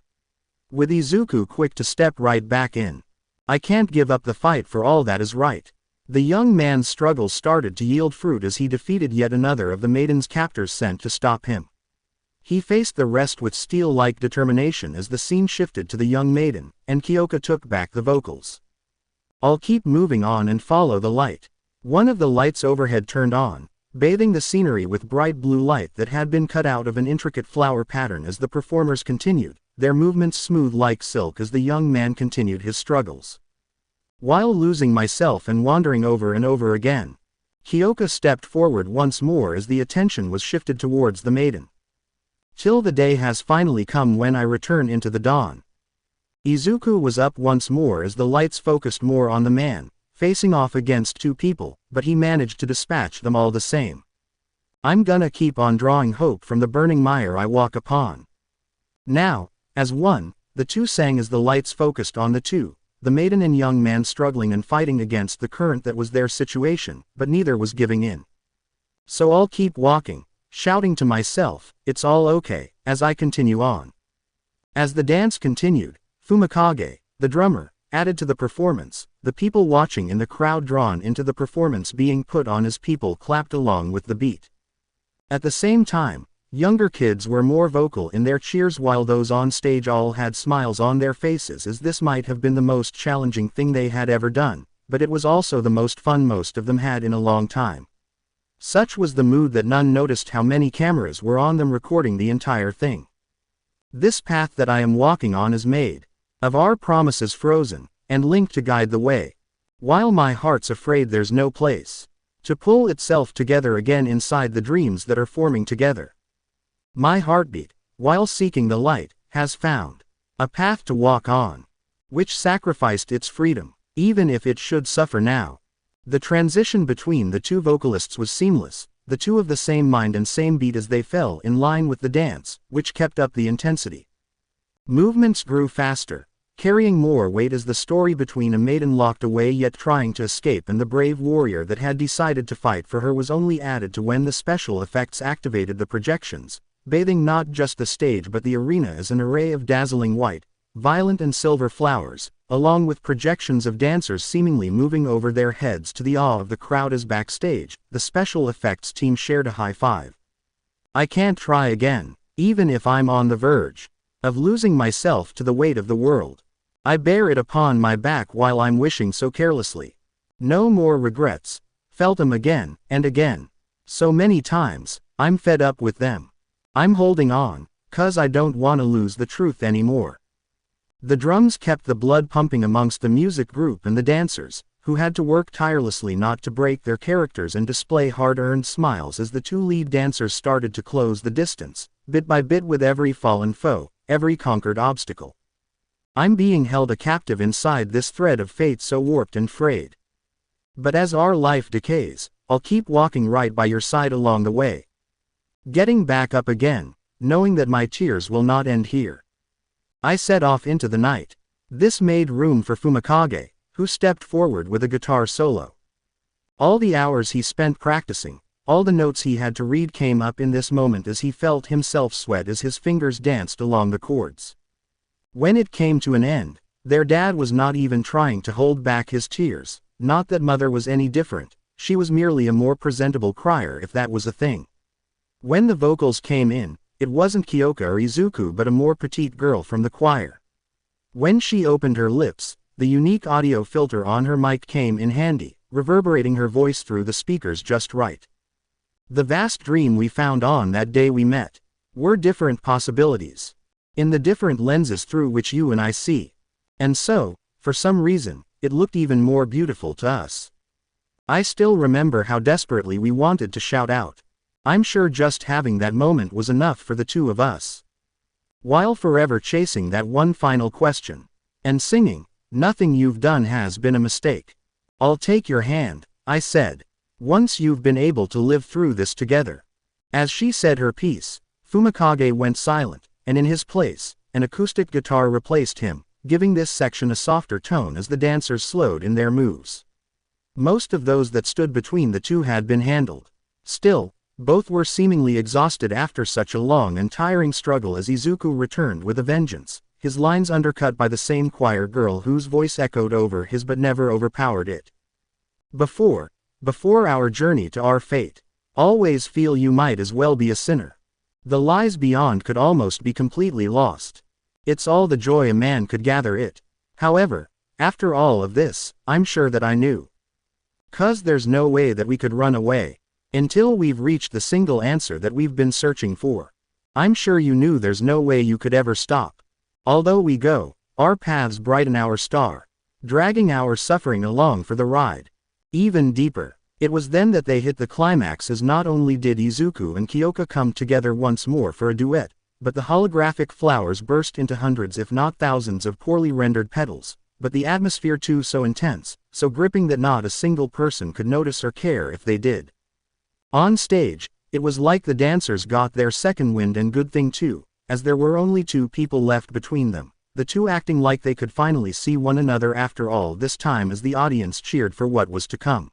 Speaker 1: With Izuku quick to step right back in. I can't give up the fight for all that is right. The young man's struggles started to yield fruit as he defeated yet another of the maiden's captors sent to stop him. He faced the rest with steel-like determination as the scene shifted to the young maiden, and Kyoka took back the vocals. I'll keep moving on and follow the light. One of the lights overhead turned on, bathing the scenery with bright blue light that had been cut out of an intricate flower pattern as the performers continued, their movements smooth like silk as the young man continued his struggles. While losing myself and wandering over and over again, Kyoka stepped forward once more as the attention was shifted towards the maiden. Till the day has finally come when I return into the dawn. Izuku was up once more as the lights focused more on the man, facing off against two people, but he managed to dispatch them all the same. I'm gonna keep on drawing hope from the burning mire I walk upon. Now, as one, the two sang as the lights focused on the two, the maiden and young man struggling and fighting against the current that was their situation, but neither was giving in. So I'll keep walking, shouting to myself, it's all okay, as I continue on. As the dance continued, Fumikage, the drummer, added to the performance, the people watching in the crowd drawn into the performance being put on as people clapped along with the beat. At the same time, younger kids were more vocal in their cheers while those on stage all had smiles on their faces, as this might have been the most challenging thing they had ever done, but it was also the most fun most of them had in a long time. Such was the mood that none noticed how many cameras were on them recording the entire thing. This path that I am walking on is made of our promises frozen, and linked to guide the way. While my heart's afraid there's no place to pull itself together again inside the dreams that are forming together. My heartbeat, while seeking the light, has found a path to walk on, which sacrificed its freedom, even if it should suffer now. The transition between the two vocalists was seamless, the two of the same mind and same beat as they fell in line with the dance, which kept up the intensity. Movements grew faster, carrying more weight as the story between a maiden locked away yet trying to escape and the brave warrior that had decided to fight for her was only added to when the special effects activated the projections, bathing not just the stage but the arena as an array of dazzling white, violet and silver flowers, along with projections of dancers seemingly moving over their heads to the awe of the crowd as backstage, the special effects team shared a high five. I can't try again, even if I'm on the verge of losing myself to the weight of the world. I bear it upon my back while I'm wishing so carelessly. No more regrets, felt them again and again. So many times, I'm fed up with them. I'm holding on, 'cause I don't wanna lose the truth anymore. The drums kept the blood pumping amongst the music group and the dancers, who had to work tirelessly not to break their characters and display hard-earned smiles as the two lead dancers started to close the distance, bit by bit with every fallen foe, every conquered obstacle. I'm being held a captive inside this thread of fate so warped and frayed. But as our life decays, I'll keep walking right by your side along the way. Getting back up again, knowing that my tears will not end here. I set off into the night. This made room for Fumikage, who stepped forward with a guitar solo. All the hours he spent practicing, all the notes he had to read came up in this moment as he felt himself sweat as his fingers danced along the chords. When it came to an end, their dad was not even trying to hold back his tears, not that mother was any different, she was merely a more presentable crier if that was a thing. When the vocals came in, it wasn't Kyoka or Izuku but a more petite girl from the choir. When she opened her lips, the unique audio filter on her mic came in handy, reverberating her voice through the speakers just right. The vast dream we found on that day we met were different possibilities, in the different lenses through which you and I see. And so, for some reason, it looked even more beautiful to us. I still remember how desperately we wanted to shout out. I'm sure just having that moment was enough for the two of us. While forever chasing that one final question. And singing, nothing you've done has been a mistake. I'll take your hand, I said. Once you've been able to live through this together. As she said her piece, Fumikage went silent, and in his place, an acoustic guitar replaced him, giving this section a softer tone as the dancers slowed in their moves. Most of those that stood between the two had been handled. Still, both were seemingly exhausted after such a long and tiring struggle as Izuku returned with a vengeance, his lines undercut by the same choir girl whose voice echoed over his but never overpowered it. Before our journey to our fate, always feel you might as well be a sinner. The lies beyond could almost be completely lost. It's all the joy a man could gather it. However, after all of this, I'm sure that I knew. 'Cause there's no way that we could run away. Until we've reached the single answer that we've been searching for. I'm sure you knew there's no way you could ever stop. Although we go, our paths brighten our star, dragging our suffering along for the ride. Even deeper. It was then that they hit the climax as not only did Izuku and Kyoka come together once more for a duet, but the holographic flowers burst into hundreds if not thousands of poorly rendered petals, but the atmosphere too so intense, so gripping that not a single person could notice or care if they did. On stage, it was like the dancers got their second wind and good thing too, as there were only two people left between them, the two acting like they could finally see one another after all this time as the audience cheered for what was to come.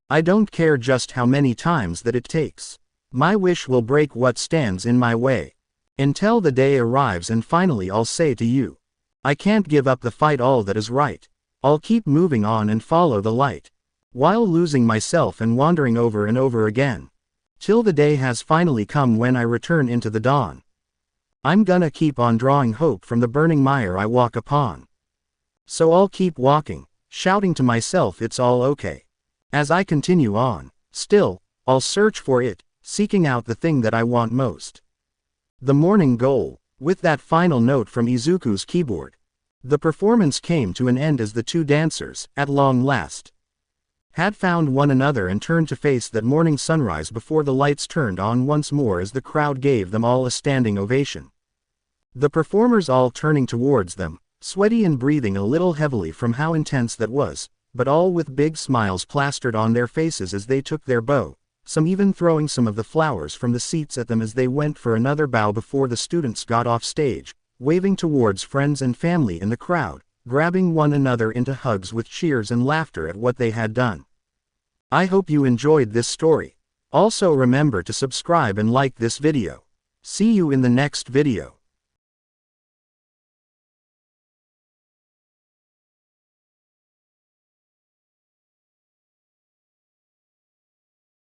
Speaker 1: I don't care just how many times that it takes. My wish will break what stands in my way. Until the day arrives and finally I'll say to you, I can't give up the fight, all that is right. I'll keep moving on and follow the light. While losing myself and wandering over and over again. Till the day has finally come when I return into the dawn. I'm gonna keep on drawing hope from the burning mire I walk upon. So I'll keep walking, shouting to myself it's all okay. As I continue on, still, I'll search for it, seeking out the thing that I want most. The morning goal, with that final note from Izuku's keyboard. The performance came to an end as the two dancers, at long last, had found one another and turned to face that morning sunrise before the lights turned on once more as the crowd gave them all a standing ovation. The performers all turning towards them, sweaty and breathing a little heavily from how intense that was, but all with big smiles plastered on their faces as they took their bow, some even throwing some of the flowers from the seats at them as they went for another bow before the students got off stage, waving towards friends and family in the crowd, grabbing one another into hugs with cheers and laughter at what they had done. I hope you enjoyed this story. Also remember to subscribe and like this video. See you in the next video.